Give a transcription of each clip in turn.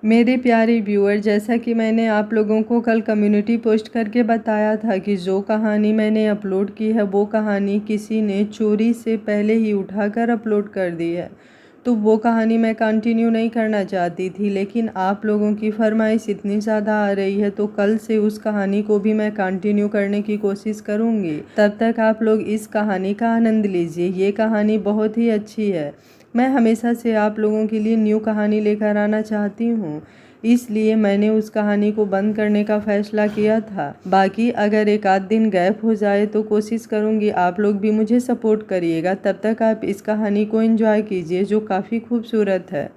मेरे प्यारे व्यूअर, जैसा कि मैंने आप लोगों को कल कम्युनिटी पोस्ट करके बताया था कि जो कहानी मैंने अपलोड की है वो कहानी किसी ने चोरी से पहले ही उठाकर अपलोड कर दी है। तो वो कहानी मैं कंटिन्यू नहीं करना चाहती थी, लेकिन आप लोगों की फरमाइश इतनी ज़्यादा आ रही है तो कल से उस कहानी को भी मैं कंटिन्यू करने की कोशिश करूँगी। तब तक आप लोग इस कहानी का आनंद लीजिए। ये कहानी बहुत ही अच्छी है। मैं हमेशा से आप लोगों के लिए न्यू कहानी लेकर आना चाहती हूँ, इसलिए मैंने उस कहानी को बंद करने का फ़ैसला किया था। बाकी अगर एक आध दिन गैप हो जाए तो कोशिश करूँगी आप लोग भी मुझे सपोर्ट करिएगा। तब तक आप इस कहानी को एंजॉय कीजिए जो काफ़ी खूबसूरत है।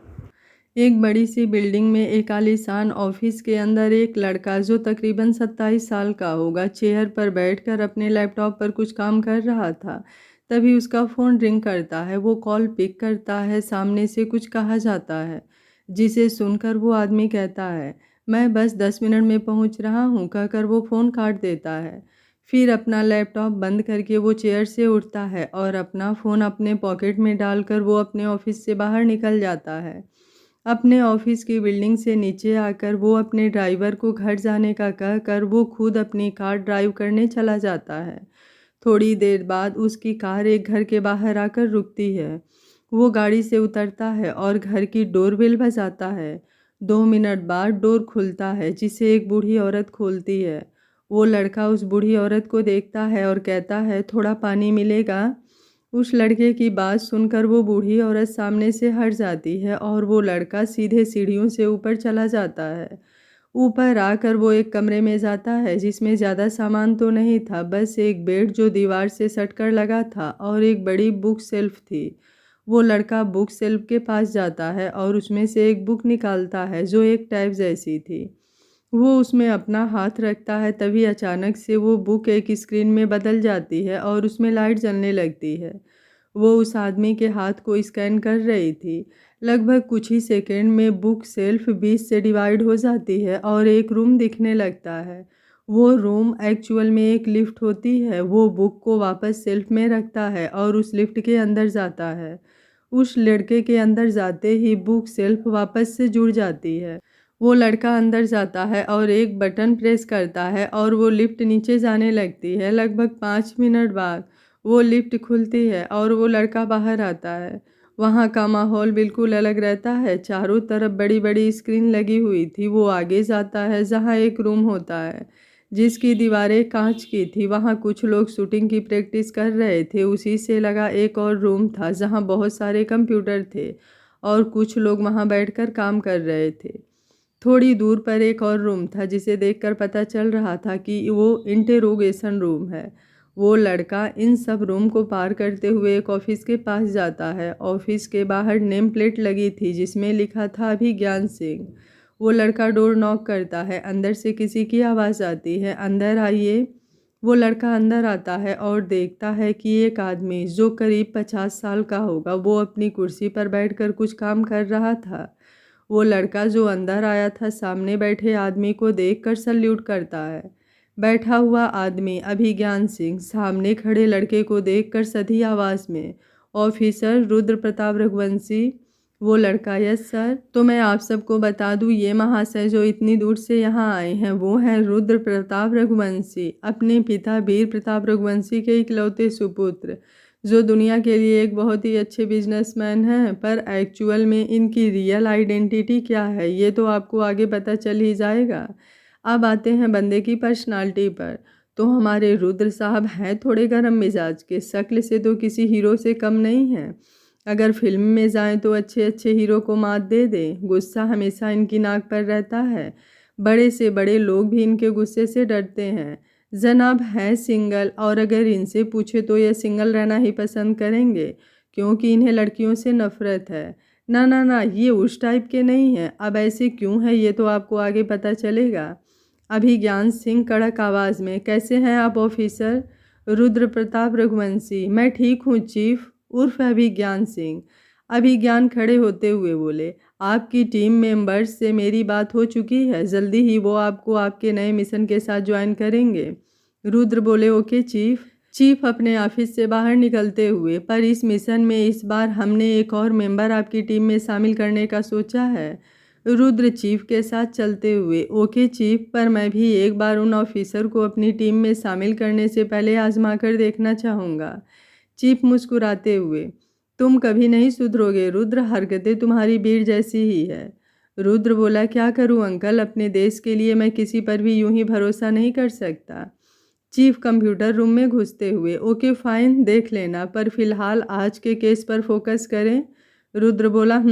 एक बड़ी सी बिल्डिंग में एक आलीशान ऑफिस के अंदर एक लड़का जो तकरीबन 27 साल का होगा चेयर पर बैठकर अपने लैपटॉप पर कुछ काम कर रहा था। तभी उसका फ़ोन रिंग करता है। वो कॉल पिक करता है। सामने से कुछ कहा जाता है, जिसे सुनकर वो आदमी कहता है, मैं बस 10 मिनट में पहुंच रहा हूं, कहकर वो फ़ोन काट देता है। फिर अपना लैपटॉप बंद करके वो चेयर से उठता है और अपना फ़ोन अपने पॉकेट में डालकर वो अपने ऑफिस से बाहर निकल जाता है। अपने ऑफिस की बिल्डिंग से नीचे आकर वो अपने ड्राइवर को घर जाने का कहकर वो खुद अपनी कार ड्राइव करने चला जाता है। थोड़ी देर बाद उसकी कार एक घर के बाहर आकर रुकती है। वो गाड़ी से उतरता है और घर की डोरबेल बजाता है। 2 मिनट बाद डोर खुलता है, जिसे एक बूढ़ी औरत खोलती है। वो लड़का उस बूढ़ी औरत को देखता है और कहता है, थोड़ा पानी मिलेगा? उस लड़के की बात सुनकर वो बूढ़ी औरत सामने से हट जाती है और वो लड़का सीधे सीढ़ियों से ऊपर चला जाता है। ऊपर आकर वो एक कमरे में जाता है जिसमें ज़्यादा सामान तो नहीं था, बस एक बेड जो दीवार से सटकर लगा था और एक बड़ी बुक शेल्फ थी। वो लड़का बुक शेल्फ के पास जाता है और उसमें से एक बुक निकालता है जो एक टैब जैसी थी। वो उसमें अपना हाथ रखता है, तभी अचानक से वो बुक एक स्क्रीन में बदल जाती है और उसमें लाइट जलने लगती है। वो उस आदमी के हाथ को स्कैन कर रही थी। लगभग कुछ ही सेकंड में बुक शेल्फ 20 से डिवाइड हो जाती है और एक रूम दिखने लगता है। वो रूम एक्चुअल में एक लिफ्ट होती है। वो बुक को वापस शेल्फ में रखता है और उस लिफ्ट के अंदर जाता है। उस लड़के के अंदर जाते ही बुक शेल्फ वापस से जुड़ जाती है। वो लड़का अंदर जाता है और एक बटन प्रेस करता है और वो लिफ्ट नीचे जाने लगती है। लगभग 5 मिनट बाद वो लिफ्ट खुलती है और वो लड़का बाहर आता है। वहाँ का माहौल बिल्कुल अलग रहता है। चारों तरफ बड़ी बड़ी स्क्रीन लगी हुई थी। वो आगे जाता है जहाँ एक रूम होता है जिसकी दीवारें कांच की थी। वहाँ कुछ लोग शूटिंग की प्रैक्टिस कर रहे थे। उसी से लगा एक और रूम था जहाँ बहुत सारे कंप्यूटर थे और कुछ लोग वहाँ बैठकर काम कर रहे थे। थोड़ी दूर पर एक और रूम था जिसे देखकर पता चल रहा था कि वो इंटेरोगेशन रूम है। वो लड़का इन सब रूम को पार करते हुए एक ऑफिस के पास जाता है। ऑफिस के बाहर नेम प्लेट लगी थी जिसमें लिखा था अभिज्ञान सिंह। वो लड़का डोर नॉक करता है। अंदर से किसी की आवाज़ आती है, अंदर आइए। वो लड़का अंदर आता है और देखता है कि एक आदमी जो करीब 50 साल का होगा वो अपनी कुर्सी पर बैठकर कुछ काम कर रहा था। वो लड़का जो अंदर आया था सामने बैठे आदमी को देखकर सल्यूट करता है। बैठा हुआ आदमी अभिज्ञान सिंह सामने खड़े लड़के को देखकर सधी आवाज़ में, ऑफिसर रुद्र प्रताप रघुवंशी। वो लड़का, यस सर। तो मैं आप सबको बता दूं, ये महाशय जो इतनी दूर से यहाँ आए हैं वो हैं रुद्र प्रताप रघुवंशी, अपने पिता वीर प्रताप रघुवंशी के इकलौते सुपुत्र, जो दुनिया के लिए एक बहुत ही अच्छे बिजनेसमैन हैं। पर एक्चुअल में इनकी रियल आइडेंटिटी क्या है ये तो आपको आगे पता चल ही जाएगा। अब आते हैं बंदे की पर्सनालिटी पर। तो हमारे रुद्र साहब हैं थोड़े गर्म मिजाज के, शक्ल से तो किसी हीरो से कम नहीं हैं। अगर फिल्म में जाएं तो अच्छे अच्छे हीरो को मात दे दें। गुस्सा हमेशा इनकी नाक पर रहता है। बड़े से बड़े लोग भी इनके गुस्से से डरते हैं। जनाब हैं सिंगल, और अगर इनसे पूछे तो ये सिंगल रहना ही पसंद करेंगे क्योंकि इन्हें लड़कियों से नफरत है। ना ना ना, ये उस टाइप के नहीं हैं। अब ऐसे क्यों है ये तो आपको आगे पता चलेगा। अभिज्ञान सिंह कड़क आवाज़ में, कैसे हैं आप ऑफिसर? रुद्र प्रताप रघुवंशी, मैं ठीक हूँ चीफ, उर्फ अभिज्ञान सिंह। अभिज्ञान खड़े होते हुए बोले, आपकी टीम मेंबर्स से मेरी बात हो चुकी है। जल्दी ही वो आपको आपके नए मिशन के साथ ज्वाइन करेंगे। रुद्र बोले, ओके चीफ। चीफ अपने ऑफिस से बाहर निकलते हुए, पर इस मिशन में इस बार हमने एक और मेंबर आपकी टीम में शामिल करने का सोचा है। रुद्र चीफ के साथ चलते हुए, ओके चीफ, पर मैं भी एक बार उन ऑफिसर को अपनी टीम में शामिल करने से पहले आजमा कर देखना चाहूँगा। चीफ मुस्कुराते हुए, तुम कभी नहीं सुधरोगे रुद्र, हरकतें तुम्हारी बीर जैसी ही है। रुद्र बोला, क्या करूं अंकल, अपने देश के लिए मैं किसी पर भी यूं ही भरोसा नहीं कर सकता। चीफ कंप्यूटर रूम में घुसते हुए, ओके फाइन, देख लेना, पर फिलहाल आज के केस पर फोकस करें। रुद्र बोला,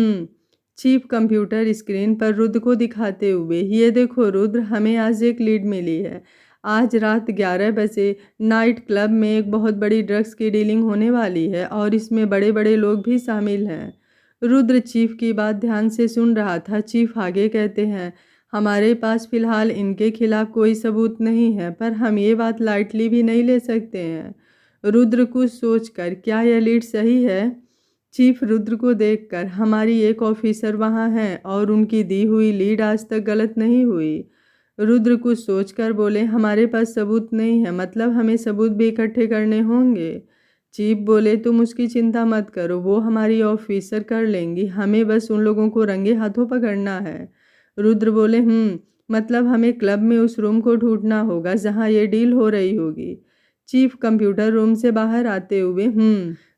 चीफ कंप्यूटर स्क्रीन पर रुद्र को दिखाते हुए, ये देखो रुद्र, हमें आज एक लीड मिली है। आज रात 11 बजे नाइट क्लब में एक बहुत बड़ी ड्रग्स की डीलिंग होने वाली है और इसमें बड़े बड़े लोग भी शामिल हैं। रुद्र चीफ की बात ध्यान से सुन रहा था। चीफ आगे कहते हैं, हमारे पास फिलहाल इनके खिलाफ कोई सबूत नहीं है, पर हम ये बात लाइटली भी नहीं ले सकते हैं। रुद्र कुछ सोचकर, क्या यह लीड सही है? चीफ रुद्र को देखकर, हमारी एक ऑफिसर वहाँ हैं और उनकी दी हुई लीड आज तक गलत नहीं हुई। रुद्र कुछ सोचकर बोले, हमारे पास सबूत नहीं है, मतलब हमें सबूत भी इकट्ठे करने होंगे। चीफ बोले, तुम उसकी चिंता मत करो, वो हमारी ऑफिसर कर लेंगी, हमें बस उन लोगों को रंगे हाथों पकड़ना है। रुद्र बोले, मतलब हमें क्लब में उस रूम को ढूंढना होगा जहाँ ये डील हो रही होगी। चीफ कंप्यूटर रूम से बाहर आते हुए,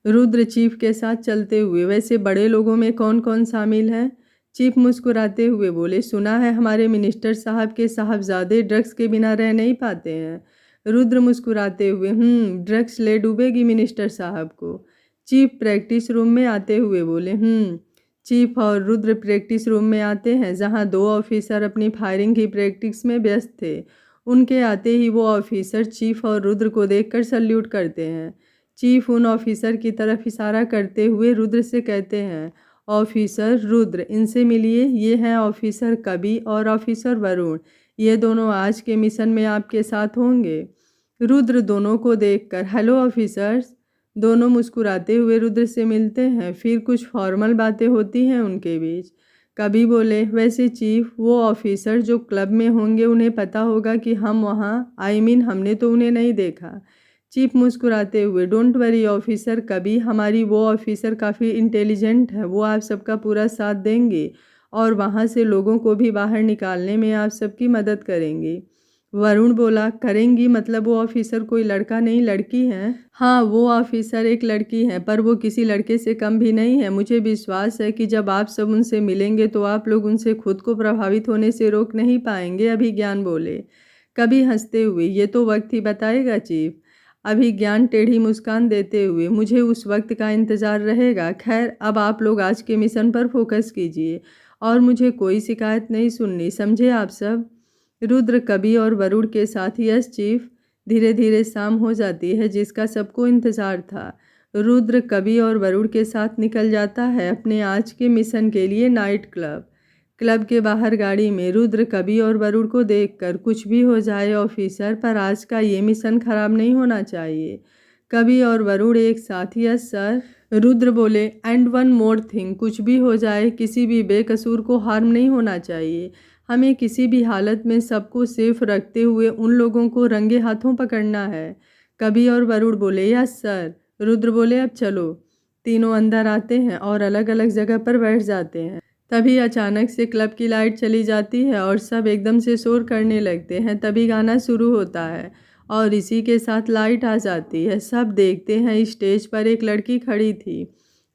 रुद्र चीफ के साथ चलते हुए, वैसे बड़े लोगों में कौन कौन शामिल है? चीफ मुस्कुराते हुए बोले, सुना है हमारे मिनिस्टर साहब के साहबजादे ड्रग्स के बिना रह नहीं पाते हैं। रुद्र मुस्कुराते हुए, ड्रग्स ले डूबेगी मिनिस्टर साहब को। चीफ प्रैक्टिस रूम में आते हुए बोले, चीफ और रुद्र प्रैक्टिस रूम में आते हैं जहां दो ऑफिसर अपनी फायरिंग की प्रैक्टिस में व्यस्त थे। उनके आते ही वो ऑफिसर चीफ और रुद्र को देखकर सल्यूट करते हैं। चीफ उन ऑफिसर की तरफ इशारा करते हुए रुद्र से कहते हैं, ऑफिसर रुद्र, इनसे मिलिए, ये हैं ऑफिसर कवि और ऑफिसर वरुण, ये दोनों आज के मिशन में आपके साथ होंगे। रुद्र दोनों को देखकर, हेलो ऑफिसर्स। दोनों मुस्कुराते हुए रुद्र से मिलते हैं, फिर कुछ फॉर्मल बातें होती हैं उनके बीच। कवि बोले, वैसे चीफ, वो ऑफिसर जो क्लब में होंगे उन्हें पता होगा कि हम वहाँ, हमने तो उन्हें नहीं देखा। चीफ मुस्कुराते हुए, डोंट वरी ऑफिसर कवि, हमारी वो ऑफिसर काफ़ी इंटेलिजेंट है, वो आप सबका पूरा साथ देंगे और वहाँ से लोगों को भी बाहर निकालने में आप सबकी मदद करेंगी। वरुण बोला, करेंगी मतलब वो ऑफिसर कोई लड़का नहीं लड़की है? हाँ, वो ऑफिसर एक लड़की है, पर वो किसी लड़के से कम भी नहीं है। मुझे विश्वास है कि जब आप सब उनसे मिलेंगे तो आप लोग उनसे खुद को प्रभावित होने से रोक नहीं पाएंगे। अभिज्ञान बोले। कभी हंसते हुए, ये तो वक्त ही बताएगा चीफ। अभिज्ञान टेढ़ी मुस्कान देते हुए, मुझे उस वक्त का इंतज़ार रहेगा। खैर, अब आप लोग आज के मिशन पर फोकस कीजिए और मुझे कोई शिकायत नहीं सुननी, समझे आप सब? रुद्र कवि और वरुण के साथ, यस चीफ। धीरे धीरे शाम हो जाती है जिसका सबको इंतज़ार था। रुद्र कवि और वरुण के साथ निकल जाता है अपने आज के मिशन के लिए नाइट क्लब। क्लब के बाहर गाड़ी में रुद्र कवि और वरुण को देखकर, कुछ भी हो जाए ऑफिसर, पर आज का ये मिशन खराब नहीं होना चाहिए। कवि और वरुण एक साथ, यस सर। रुद्र बोले, एंड वन मोर थिंग, कुछ भी हो जाए किसी भी बेकसूर को हार्म नहीं होना चाहिए। हमें किसी भी हालत में सबको सेफ रखते हुए उन लोगों को रंगे हाथों पकड़ना है। कवि और वरुण बोले, यस सर। रुद्र बोले, अब चलो। तीनों अंदर आते हैं और अलग अलग जगह पर बैठ जाते हैं। तभी अचानक से क्लब की लाइट चली जाती है और सब एकदम से शोर करने लगते हैं। तभी गाना शुरू होता है और इसी के साथ लाइट आ जाती है। सब देखते हैं, स्टेज पर एक लड़की खड़ी थी।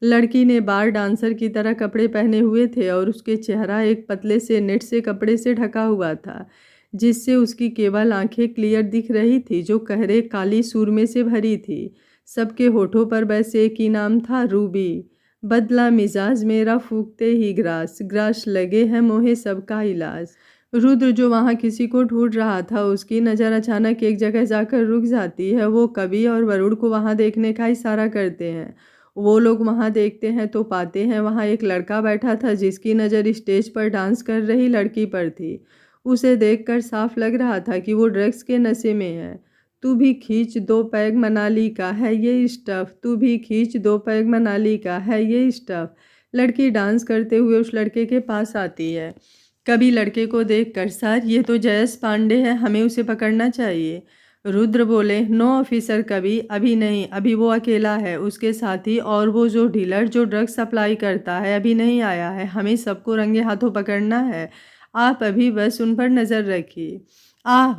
लड़की ने बार डांसर की तरह कपड़े पहने हुए थे और उसके चेहरा एक पतले से नेट से कपड़े से ढका हुआ था, जिससे उसकी केवल आंखें क्लियर दिख रही थी, जो गहरे काली सुरमे से भरी थी। सबके होठों पर बस एक ही नाम था, रूबी। बदला मिजाज मेरा फूकते ही ग्रास, ग्रास लगे हैं मोहे सबका इलाज। रुद्र जो वहाँ किसी को ढूंढ रहा था, उसकी नज़र अचानक एक जगह जाकर रुक जाती है। वो कवि और वरुण को वहाँ देखने का इशारा करते हैं। वो लोग वहाँ देखते हैं तो पाते हैं वहाँ एक लड़का बैठा था, जिसकी नज़र स्टेज पर डांस कर रही लड़की पर थी। उसे देखकर साफ लग रहा था कि वो ड्रग्स के नशे में है। तू भी खींच दो पैग मनाली का है ये स्टफ, तू भी खींच दो पैग मनाली का है ये स्टफ। लड़की डांस करते हुए उस लड़के के पास आती है। कभी लड़के को देखकर, सर ये तो जयेश पांडे है, हमें उसे पकड़ना चाहिए। रुद्र बोले, नो ऑफिसर कभी, अभी नहीं, अभी वो अकेला है, उसके साथी और वो जो डीलर जो ड्रग्स सप्लाई करता है अभी नहीं आया है, हमें सबको रंगे हाथों पकड़ना है, आप अभी बस उन पर नज़र रखिए।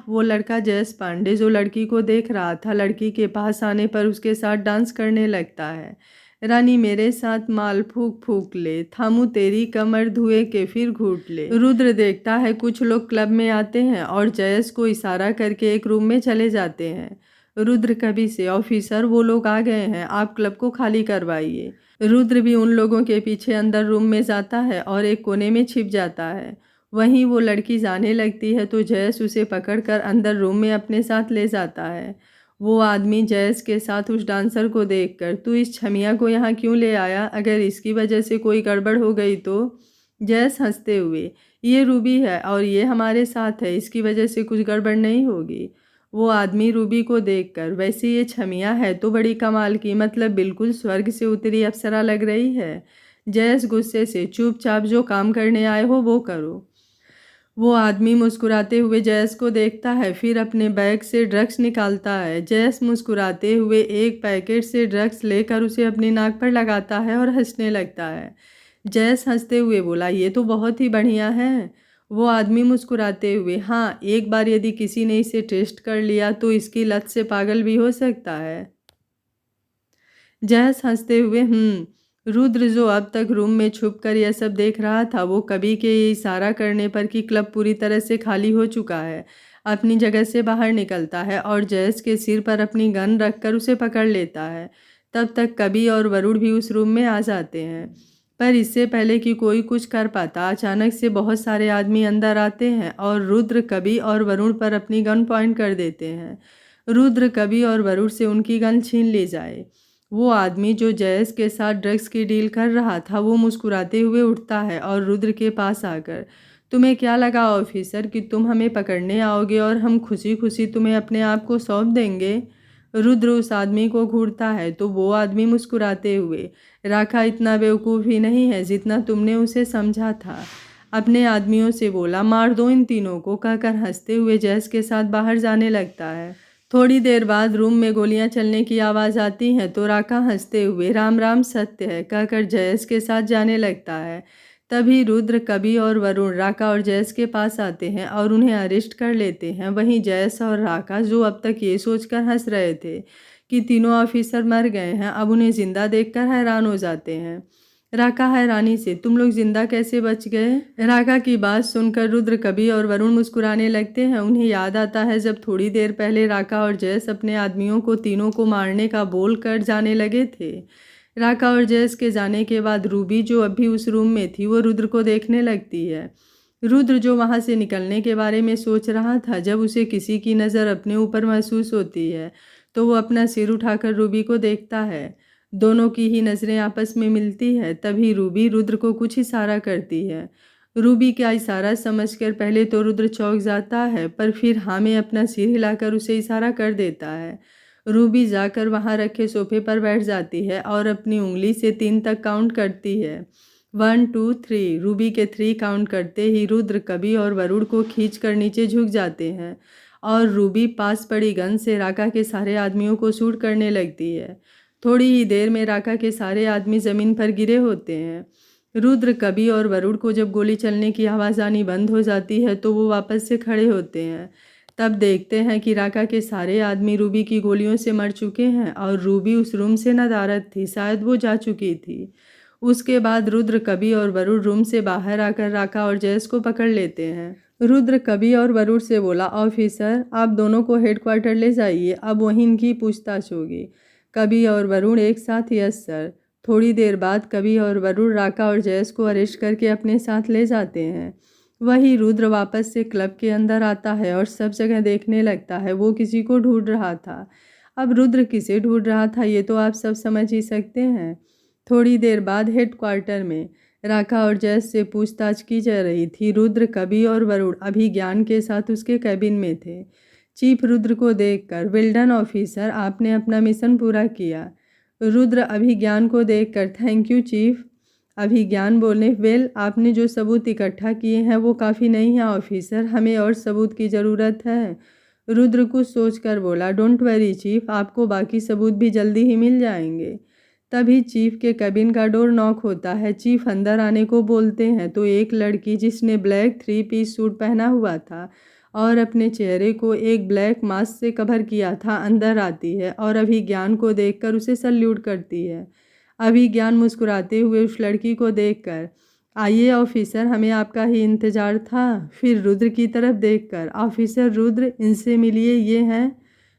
वो लड़का जयेश पांडे जो लड़की को देख रहा था, लड़की के पास आने पर उसके साथ डांस करने लगता है। रानी मेरे साथ माल फूक फूक ले, थामू तेरी कमर धुए के फिर घूट ले। रुद्र देखता है कुछ लोग क्लब में आते हैं और जयेश को इशारा करके एक रूम में चले जाते हैं। रुद्र कभी से, ऑफिसर वो लोग आ गए हैं, आप क्लब को खाली करवाइए। रुद्र भी उन लोगों के पीछे अंदर रूम में जाता है और एक कोने में छिप जाता है। वहीं वो लड़की जाने लगती है तो जयेश उसे पकड़कर अंदर रूम में अपने साथ ले जाता है। वो आदमी जयेश के साथ उस डांसर को देखकर, तू इस छमिया को यहाँ क्यों ले आया, अगर इसकी वजह से कोई गड़बड़ हो गई तो? जयेश हंसते हुए, ये रूबी है और ये हमारे साथ है, इसकी वजह से कुछ गड़बड़ नहीं होगी। वो आदमी रूबी को देखकर, वैसे ये छमिया है तो बड़ी कमाल की, मतलब बिल्कुल स्वर्ग से उतरी अप्सरा लग रही है। जयेश गुस्से से, चुपचाप जो काम करने आए हो वो करो। वो आदमी मुस्कुराते हुए जयेश को देखता है, फिर अपने बैग से ड्रग्स निकालता है। जयेश मुस्कुराते हुए एक पैकेट से ड्रग्स लेकर उसे अपनी नाक पर लगाता है और हंसने लगता है। जयेश हंसते हुए बोला, ये तो बहुत ही बढ़िया है। वो आदमी मुस्कुराते हुए, हाँ, एक बार यदि किसी ने इसे टेस्ट कर लिया तो इसकी लत से पागल भी हो सकता है। जयेश हंसते हुए, रुद्र जो अब तक रूम में छुपकर यह सब देख रहा था, वो कभी के इशारा करने पर कि क्लब पूरी तरह से खाली हो चुका है, अपनी जगह से बाहर निकलता है और जयेश के सिर पर अपनी गन रखकर उसे पकड़ लेता है। तब तक कभी और वरुण भी उस रूम में आ जाते हैं, पर इससे पहले कि कोई कुछ कर पाता, अचानक से बहुत सारे आदमी अंदर आते हैं और रुद्र, कभी और वरुण पर अपनी गन पॉइंट कर देते हैं। रुद्र कभी और वरुण से उनकी गन छीन ले जाए। वो आदमी जो जयेश के साथ ड्रग्स की डील कर रहा था, वो मुस्कुराते हुए उठता है और रुद्र के पास आकर, तुम्हें क्या लगा ऑफिसर कि तुम हमें पकड़ने आओगे और हम खुशी खुशी तुम्हें अपने आप को सौंप देंगे? रुद्र उस आदमी को घूरता है तो वो आदमी मुस्कुराते हुए, राखा इतना बेवकूफ़ ही नहीं है जितना तुमने उसे समझा था। अपने आदमियों से बोला, मार दो इन तीनों को, कहकर हंसते हुए जयेश के साथ बाहर जाने लगता है। थोड़ी देर बाद रूम में गोलियां चलने की आवाज़ आती है तो राका हंसते हुए, राम राम सत्य है, कहकर जयेश के साथ जाने लगता है। तभी रुद्र, कभी और वरुण राका और जयेश के पास आते हैं और उन्हें अरेस्ट कर लेते हैं। वहीं जयेश और राका, जो अब तक ये सोचकर हंस रहे थे कि तीनों ऑफिसर मर गए हैं, अब उन्हें जिंदा देखकर हैरान हो जाते हैं। राका हैरानी से, तुम लोग जिंदा कैसे बच गए? राका की बात सुनकर रुद्र, कभी और वरुण मुस्कुराने लगते हैं। उन्हें याद आता है जब थोड़ी देर पहले राका और जयेश अपने आदमियों को तीनों को मारने का बोल कर जाने लगे थे। राका और जयेश के जाने के बाद रूबी, जो अभी उस रूम में थी, वो रुद्र को देखने लगती है। रुद्र, जो वहाँ से निकलने के बारे में सोच रहा था, जब उसे किसी की नज़र अपने ऊपर महसूस होती है तो वो अपना सिर उठाकर रूबी को देखता है। दोनों की ही नज़रें आपस में मिलती है। तभी रूबी रुद्र को कुछ इशारा करती है। रूबी का इशारा समझकर पहले तो रुद्र चौंक जाता है, पर फिर हाँ में अपना सिर हिलाकर उसे इशारा कर देता है। रूबी जाकर वहाँ रखे सोफे पर बैठ जाती है और अपनी उंगली से 3 तक काउंट करती है। 1 2 3। रूबी के 3 काउंट करते ही रुद्र, कभी और वरुण को खींच कर नीचे झुक जाते हैं और रूबी पास पड़ी गन से राका के सारे आदमियों को शूट करने लगती है। थोड़ी ही देर में राका के सारे आदमी ज़मीन पर गिरे होते हैं। रुद्र, कभी और वरुण को जब गोली चलने की आवाज़ आनी बंद हो जाती है तो वो वापस से खड़े होते हैं। तब देखते हैं कि राका के सारे आदमी रूबी की गोलियों से मर चुके हैं और रूबी उस रूम से नदारद थी, शायद वो जा चुकी थी। उसके बाद रुद्र, कभी और वरुण रूम से बाहर आकर राका और जयेश को पकड़ लेते हैं। रुद्र कभी और वरुण से बोला, ऑफिसर आप दोनों को हेडक्वार्टर ले जाइए, अब वहीं इनकी पूछताछ होगी। कभी और वरुण एक साथ, यस सर। थोड़ी देर बाद कभी और वरुण राका और जयेश को अरेस्ट करके अपने साथ ले जाते हैं। वही रुद्र वापस से क्लब के अंदर आता है और सब जगह देखने लगता है। वो किसी को ढूंढ रहा था। अब रुद्र किसे ढूंढ रहा था ये तो आप सब समझ ही सकते हैं। थोड़ी देर बाद हेडक्वार्टर में राका और जयेश से पूछताछ की जा रही थी। रुद्र, कभी और वरुण अभी ज्ञान के साथ उसके कैबिन में थे। चीफ रुद्र को देखकर, वेल डन ऑफिसर, आपने अपना मिशन पूरा किया। रुद्र अभिज्ञान को देखकर, थैंक यू चीफ। अभिज्ञान बोले, वेल, आपने जो सबूत इकट्ठा किए हैं वो काफ़ी नहीं है ऑफिसर, हमें और सबूत की ज़रूरत है। रुद्र कुछ सोचकर बोला, डोंट वरी चीफ, आपको बाकी सबूत भी जल्दी ही मिल जाएंगे। तभी चीफ के कैबिन का डोर नॉक होता है। चीफ अंदर आने को बोलते हैं तो एक लड़की जिसने ब्लैक 3 पीस सूट पहना हुआ था और अपने चेहरे को एक ब्लैक मास्क से कवर किया था अंदर आती है और अभिज्ञान को देखकर उसे सल्यूट करती है। अभिज्ञान मुस्कुराते हुए उस लड़की को देखकर, आइए ऑफिसर, हमें आपका ही इंतज़ार था। फिर रुद्र की तरफ देखकर, ऑफिसर रुद्र, इनसे मिलिए, ये हैं।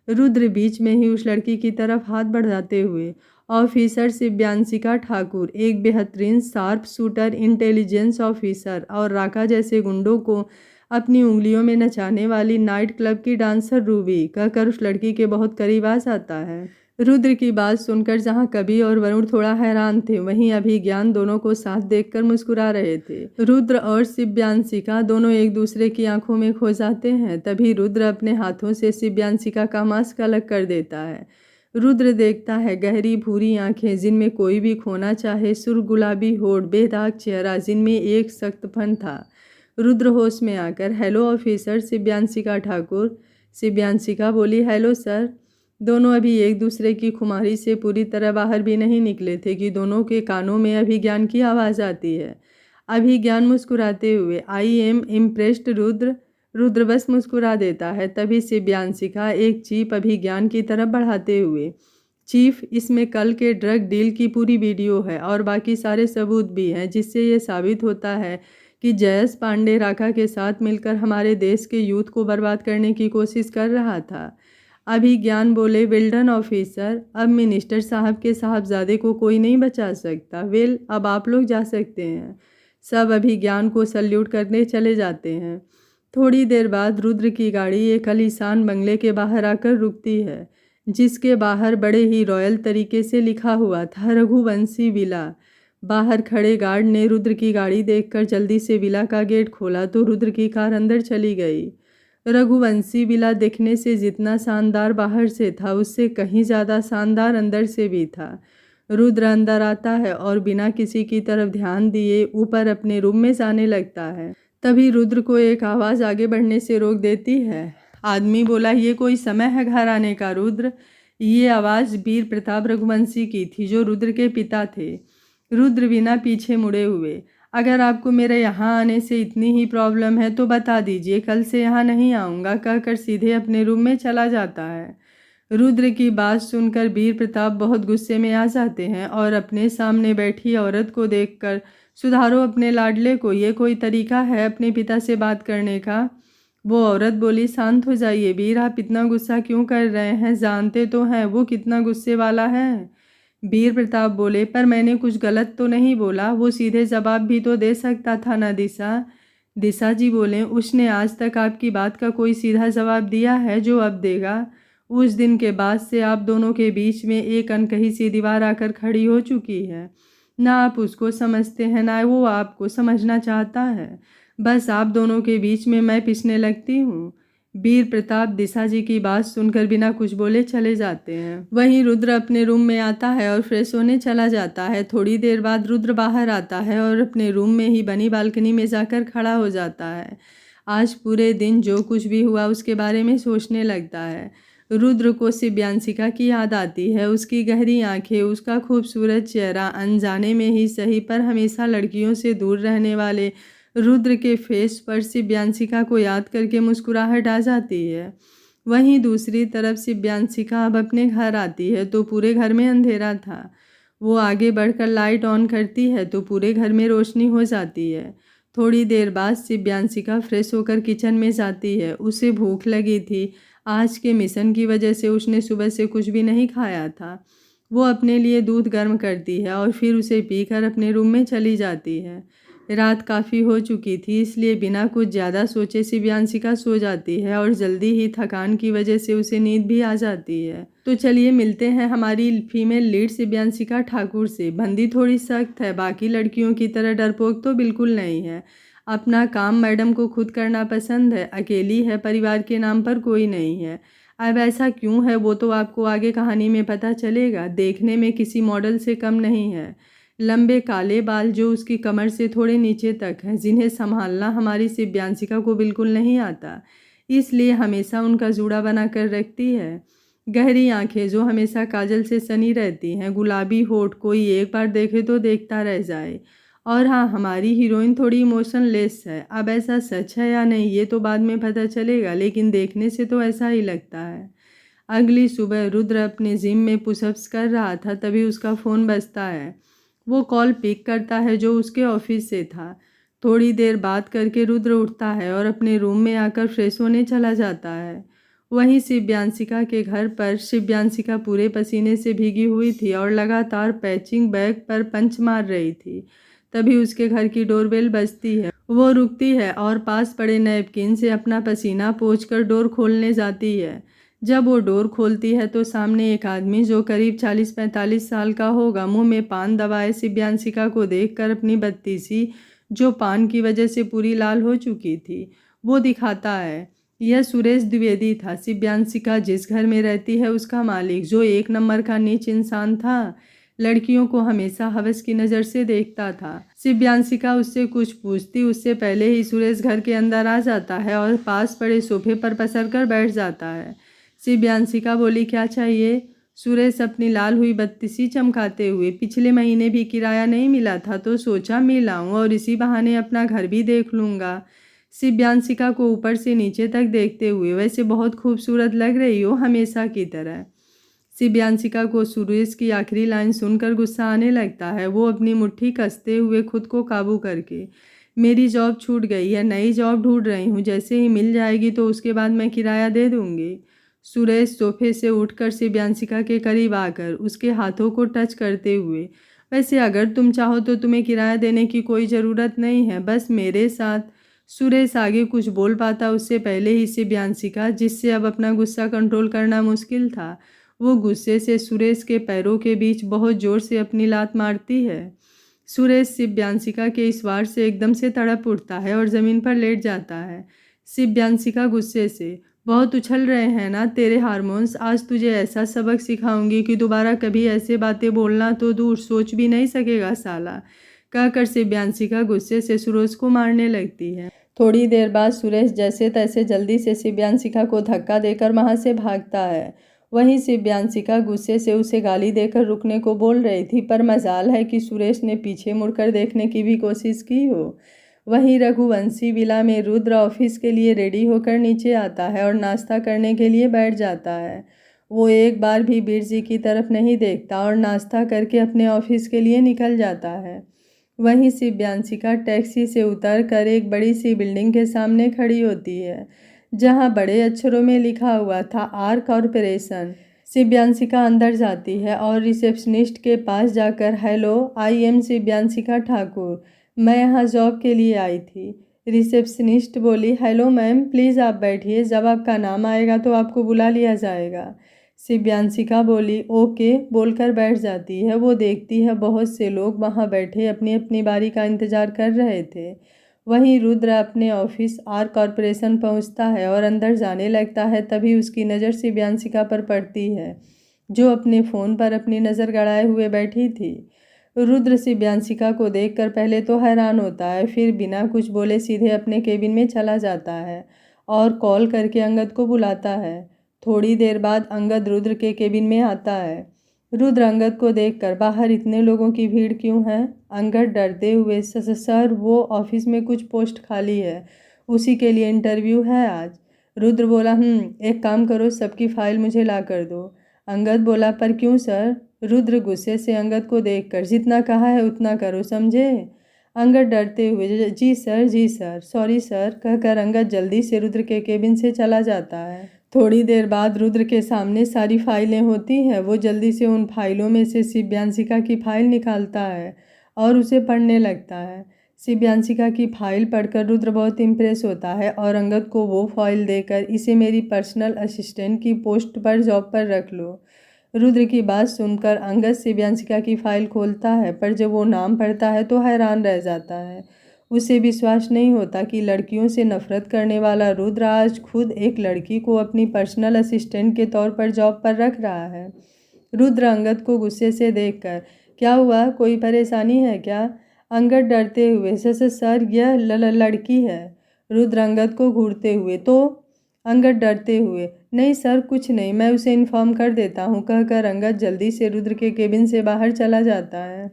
रुद्र बीच में ही उस लड़की की तरफ हाथ बढ़ाते हुए, ऑफिसर शिव्यांशिका ठाकुर, एक बेहतरीन शार्प शूटर, इंटेलिजेंस ऑफिसर और राका जैसे गुंडों को अपनी उंगलियों में नचाने वाली नाइट क्लब की डांसर रूबी, कहकर उस लड़की के बहुत करीब आ जाता है। रुद्र की बात सुनकर जहां कवि और वरुण थोड़ा हैरान थे, वहीं अभिज्ञान दोनों को साथ देखकर मुस्कुरा रहे थे। रुद्र और शिव्यांशिका दोनों एक दूसरे की आंखों में खो जाते हैं। तभी रुद्र अपने हाथों से शिव्यांशिका का मास्क अलग कर देता है। रुद्र देखता है गहरी भूरी आंखें जिनमें कोई भी खोना चाहे, सुर गुलाबी होठ, बेदाग चेहरा जिनमें एक सख्त फन था। रुद्र होश में आकर, हेलो ऑफिसर शिव्यांशिका ठाकुर। शिव्यांशिका बोली, हेलो सर। दोनों अभी एक दूसरे की खुमारी से पूरी तरह बाहर भी नहीं निकले थे कि दोनों के कानों में अभिज्ञान की आवाज़ आती है। अभिज्ञान मुस्कुराते हुए, I am impressed Rudra. Rudra बस मुस्कुरा देता है। तभी शिव्यांशिका एक चीप अभिज्ञान की तरफ बढ़ाते हुए, चीफ, इसमें कल के ड्रग डील की पूरी वीडियो है और बाकी सारे सबूत भी हैं, जिससे ये साबित होता है कि जयेश पांडे राका के साथ मिलकर हमारे देश के यूथ को बर्बाद करने की कोशिश कर रहा था। अभिज्ञान बोले, वेल डन ऑफिसर, अब मिनिस्टर साहब के साहबजादे को कोई नहीं बचा सकता। वेल, अब आप लोग जा सकते हैं। सब अभिज्ञान को सल्यूट करने चले जाते हैं। थोड़ी देर बाद रुद्र की गाड़ी एक आलीशान बंगले के बाहर आकर रुकती है, जिसके बाहर बड़े ही रॉयल तरीके से लिखा हुआ था, रघुवंशी विला। बाहर खड़े गार्ड ने रुद्र की गाड़ी देखकर जल्दी से विला का गेट खोला तो रुद्र की कार अंदर चली गई। रघुवंशी विला दिखने से जितना शानदार बाहर से था, उससे कहीं ज़्यादा शानदार अंदर से भी था। रुद्र अंदर आता है और बिना किसी की तरफ ध्यान दिए ऊपर अपने रूम में जाने लगता है। तभी रुद्र को एक आवाज़ आगे बढ़ने से रोक देती है। आदमी बोला, ये कोई समय है घर आने का रुद्र? ये आवाज़ वीर प्रताप रघुवंशी की थी, जो रुद्र के पिता थे। रुद्र बिना पीछे मुड़े हुए, अगर आपको मेरे यहाँ आने से इतनी ही प्रॉब्लम है तो बता दीजिए, कल से यहाँ नहीं आऊँगा, कहकर सीधे अपने रूम में चला जाता है। रुद्र की बात सुनकर वीर प्रताप बहुत गुस्से में आ जाते हैं और अपने सामने बैठी औरत को देखकर, सुधारो अपने लाडले को, ये कोई तरीका है अपने पिता से बात करने का? वो औरत बोली, शांत हो जाइए वीर, आप इतना गुस्सा क्यों कर रहे हैं? जानते तो हैं वो कितना गुस्से वाला है। वीर प्रताप बोले, पर मैंने कुछ गलत तो नहीं बोला? वो सीधे जवाब भी तो दे सकता था ना दिशा। दिशा जी बोले, उसने आज तक आपकी बात का कोई सीधा जवाब दिया है जो अब देगा? उस दिन के बाद से आप दोनों के बीच में एक अनकही सी दीवार आकर खड़ी हो चुकी है। ना आप उसको समझते हैं ना वो आपको समझना चाहता है। बस आप दोनों के बीच में मैं पिसने लगती हूँ। वीर प्रताप दिशा जी की बात सुनकर बिना कुछ बोले चले जाते हैं। वहीं रुद्र अपने रूम में आता है और फ्रेश होने चला जाता है। थोड़ी देर बाद रुद्र बाहर आता है और अपने रूम में ही बनी बालकनी में जाकर खड़ा हो जाता है। आज पूरे दिन जो कुछ भी हुआ उसके बारे में सोचने लगता है। रुद्र को शिव्यांशिका की याद आती है, उसकी गहरी आंखें, उसका खूबसूरत चेहरा, अनजाने में ही सही पर हमेशा लड़कियों से दूर रहने वाले रुद्र के फेस पर शिव्यांशिका को याद करके मुस्कुराहट आ जाती है। वहीं दूसरी तरफ शिव्यांशिका अब अपने घर आती है तो पूरे घर में अंधेरा था। वो आगे बढ़कर लाइट ऑन करती है तो पूरे घर में रोशनी हो जाती है। थोड़ी देर बाद शिव्यांशिका फ्रेश होकर किचन में जाती है। उसे भूख लगी थी। आज के मिशन की वजह से उसने सुबह से कुछ भी नहीं खाया था। वो अपने लिए दूध गर्म करती है और फिर उसे पीकर अपने रूम में चली जाती है। रात काफ़ी हो चुकी थी, इसलिए बिना कुछ ज़्यादा सोचे शिव्यांशिका सो जाती है और जल्दी ही थकान की वजह से उसे नींद भी आ जाती है। तो चलिए मिलते हैं हमारी फीमेल लीड शिव्यांशिका ठाकुर से। बंदी थोड़ी सख्त है, बाकी लड़कियों की तरह डरपोक तो बिल्कुल नहीं है। अपना काम मैडम को खुद करना पसंद है, अकेली है, परिवार के नाम पर कोई नहीं है। अब ऐसा क्यों है वो तो आपको आगे कहानी में पता चलेगा। देखने में किसी मॉडल से कम नहीं है। लंबे काले बाल जो उसकी कमर से थोड़े नीचे तक हैं, जिन्हें संभालना हमारी शिव्यांशिका को बिल्कुल नहीं आता। इसलिए हमेशा उनका जूड़ा बना कर रखती है। गहरी आंखें जो हमेशा काजल से सनी रहती हैं, गुलाबी होठ कोई एक बार देखे तो देखता रह जाए। और हाँ, हमारी हीरोइन थोड़ी इमोशनलेस है। अब ऐसा सच है या नहीं ये तो बाद में पता चलेगा, लेकिन देखने से तो ऐसा ही लगता है। अगली सुबह रुद्र अपने जिम में पुशअप्स कर रहा था, तभी उसका फ़ोन बजता है। वो कॉल पिक करता है जो उसके ऑफिस से था। थोड़ी देर बात करके रुद्र उठता है और अपने रूम में आकर फ्रेश होने चला जाता है। वहीं शिव्यांशिका के घर पर शिव्यांशिका पूरे पसीने से भीगी हुई थी और लगातार पैचिंग बैग पर पंच मार रही थी। तभी उसके घर की डोरबेल बजती है। वो रुकती है और पास पड़े नैपकिन से अपना पसीना पोंछकर डोर खोलने जाती है। जब वो डोर खोलती है तो सामने एक आदमी जो करीब 40-45 साल का होगा, मुंह में पान दबाए शिव्यांशिका को देखकर अपनी बत्तीसी, जो पान की वजह से पूरी लाल हो चुकी थी, वो दिखाता है। यह सुरेश द्विवेदी था, शिव्यांशिका जिस घर में रहती है उसका मालिक, जो एक नंबर का नीच इंसान था। लड़कियों को हमेशा हवस की नज़र से देखता था। शिव्यांशिका उससे कुछ पूछती उससे पहले ही सुरेश घर के अंदर आ जाता है और पास पड़े सोफे पर पसर कर बैठ जाता है। शिव्यांशिका बोली, क्या चाहिए? सुरेश अपनी लाल हुई बत्तीसी चमकाते हुए, पिछले महीने भी किराया नहीं मिला था तो सोचा मिल आऊं और इसी बहाने अपना घर भी देख लूँगा। शिव्यांशिका को ऊपर से नीचे तक देखते हुए, वैसे बहुत खूबसूरत लग रही हो हमेशा की तरह। शिव्यांशिका को सुरेश की आखिरी लाइन सुनकर गुस्सा आने लगता है। वो अपनी मुट्ठी कसते हुए खुद को काबू करके, मेरी जॉब छूट गई है, नई जॉब ढूंढ रही हूँ, जैसे ही मिल जाएगी तो उसके बाद मैं किराया दे दूँगी। सुरेश सोफे से उठकर शिव्यांशिका के करीब आकर उसके हाथों को टच करते हुए, वैसे अगर तुम चाहो तो तुम्हें किराया देने की कोई ज़रूरत नहीं है, बस मेरे साथ। सुरेश आगे कुछ बोल पाता उससे पहले ही शिव्यांशिका, जिससे अब अपना गुस्सा कंट्रोल करना मुश्किल था, वो गुस्से से सुरेश के पैरों के बीच बहुत ज़ोर से अपनी लात मारती है। सुरेश शिव्यांशिका के इस वार से एकदम से तड़प उठता है और ज़मीन पर लेट जाता है। शिव्यांशिका गुस्से से, बहुत उछल रहे हैं ना तेरे हार्मोन्स, आज तुझे ऐसा सबक सिखाऊंगी कि दोबारा कभी ऐसे बातें बोलना तो दूर, सोच भी नहीं सकेगा साला, कहकर शिव्यांशिका गुस्से से सुरेश को मारने लगती है। थोड़ी देर बाद सुरेश जैसे तैसे जल्दी से शिव्यांशिका को धक्का देकर वहां से भागता है। वहीं शिव्यांशिका गुस्से से उसे गाली देकर रुकने को बोल रही थी, पर मजाल है कि सुरेश ने पीछे मुड़कर देखने की भी कोशिश की हो। वहीं रघुवंशी विला में रुद्र ऑफिस के लिए रेडी होकर नीचे आता है और नाश्ता करने के लिए बैठ जाता है। वो एक बार भी वीर जी की तरफ नहीं देखता और नाश्ता करके अपने ऑफिस के लिए निकल जाता है। वहीं शिव्यांशिका टैक्सी से उतरकर एक बड़ी सी बिल्डिंग के सामने खड़ी होती है, जहां बड़े अक्षरों में लिखा हुआ था आर कॉरपोरेशन। शिव्यांशिका अंदर जाती है और रिसेप्शनिस्ट के पास जाकर, हेलो, आई एम शिव्यांशिका ठाकुर, मैं यहाँ जॉब के लिए आई थी। रिसेप्शनिस्ट बोली, हेलो मैम, प्लीज़ आप बैठिए, जब आपका नाम आएगा तो आपको बुला लिया जाएगा। शिव्यांशिका बोली, ओके, बोलकर बैठ जाती है। वो देखती है बहुत से लोग वहाँ बैठे अपनी अपनी बारी का इंतज़ार कर रहे थे। वहीं रुद्र अपने ऑफिस आर कॉरपोरेशन पहुँचता है और अंदर जाने लगता है, तभी उसकी नज़र शिव्यांशिका पर पड़ती है, जो अपने फ़ोन पर अपनी नज़र गड़ाए हुए बैठी थी। रुद्र शिव्यांशिका को देखकर पहले तो हैरान होता है, फिर बिना कुछ बोले सीधे अपने केबिन में चला जाता है और कॉल करके अंगद को बुलाता है। थोड़ी देर बाद अंगद रुद्र के केबिन में आता है। रुद्र अंगद को देखकर, बाहर इतने लोगों की भीड़ क्यों है? अंगद डरते हुए, सर वो ऑफिस में कुछ पोस्ट खाली है, उसी के लिए इंटरव्यू है आज। रुद्र बोला, एक काम करो, सबकी फाइल मुझे ला कर दो। अंगद बोला, पर क्यों सर? रुद्र गुस्से से अंगद को देखकर, जितना कहा है उतना करो, समझे? अंगद डरते हुए, जी सर, सॉरी सर, कहकर अंगद जल्दी से रुद्र के केबिन से चला जाता है। थोड़ी देर बाद रुद्र के सामने सारी फाइलें होती हैं। वो जल्दी से उन फाइलों में से शिव्यांशिका की फाइल निकालता है और उसे पढ़ने लगता है। शिव्यांशिका की फाइल पढ़कर रुद्र बहुत इम्प्रेस होता है और अंगद को वो फाइल देकर, इसे मेरी पर्सनल असिस्टेंट की पोस्ट पर जॉब पर रख लो। रुद्र की बात सुनकर अंगद शिव्यांशिका की फाइल खोलता है, पर जब वो नाम पढ़ता है तो हैरान रह जाता है। उसे विश्वास नहीं होता कि लड़कियों से नफरत करने वाला रुद्र आज खुद एक लड़की को अपनी पर्सनल असिस्टेंट के तौर पर जॉब पर रख रहा है। रुद्र अंगद को गुस्से से देखकर, क्या हुआ, कोई परेशानी है क्या? अंगद डरते हुए, सर यह लड़की है। रुद्र अंगद को घूरते हुए, तो अंगद डरते हुए, नहीं सर कुछ नहीं, मैं उसे इन्फॉर्म कर देता हूँ कहकर अंगद जल्दी से रुद्र के केबिन से बाहर चला जाता है।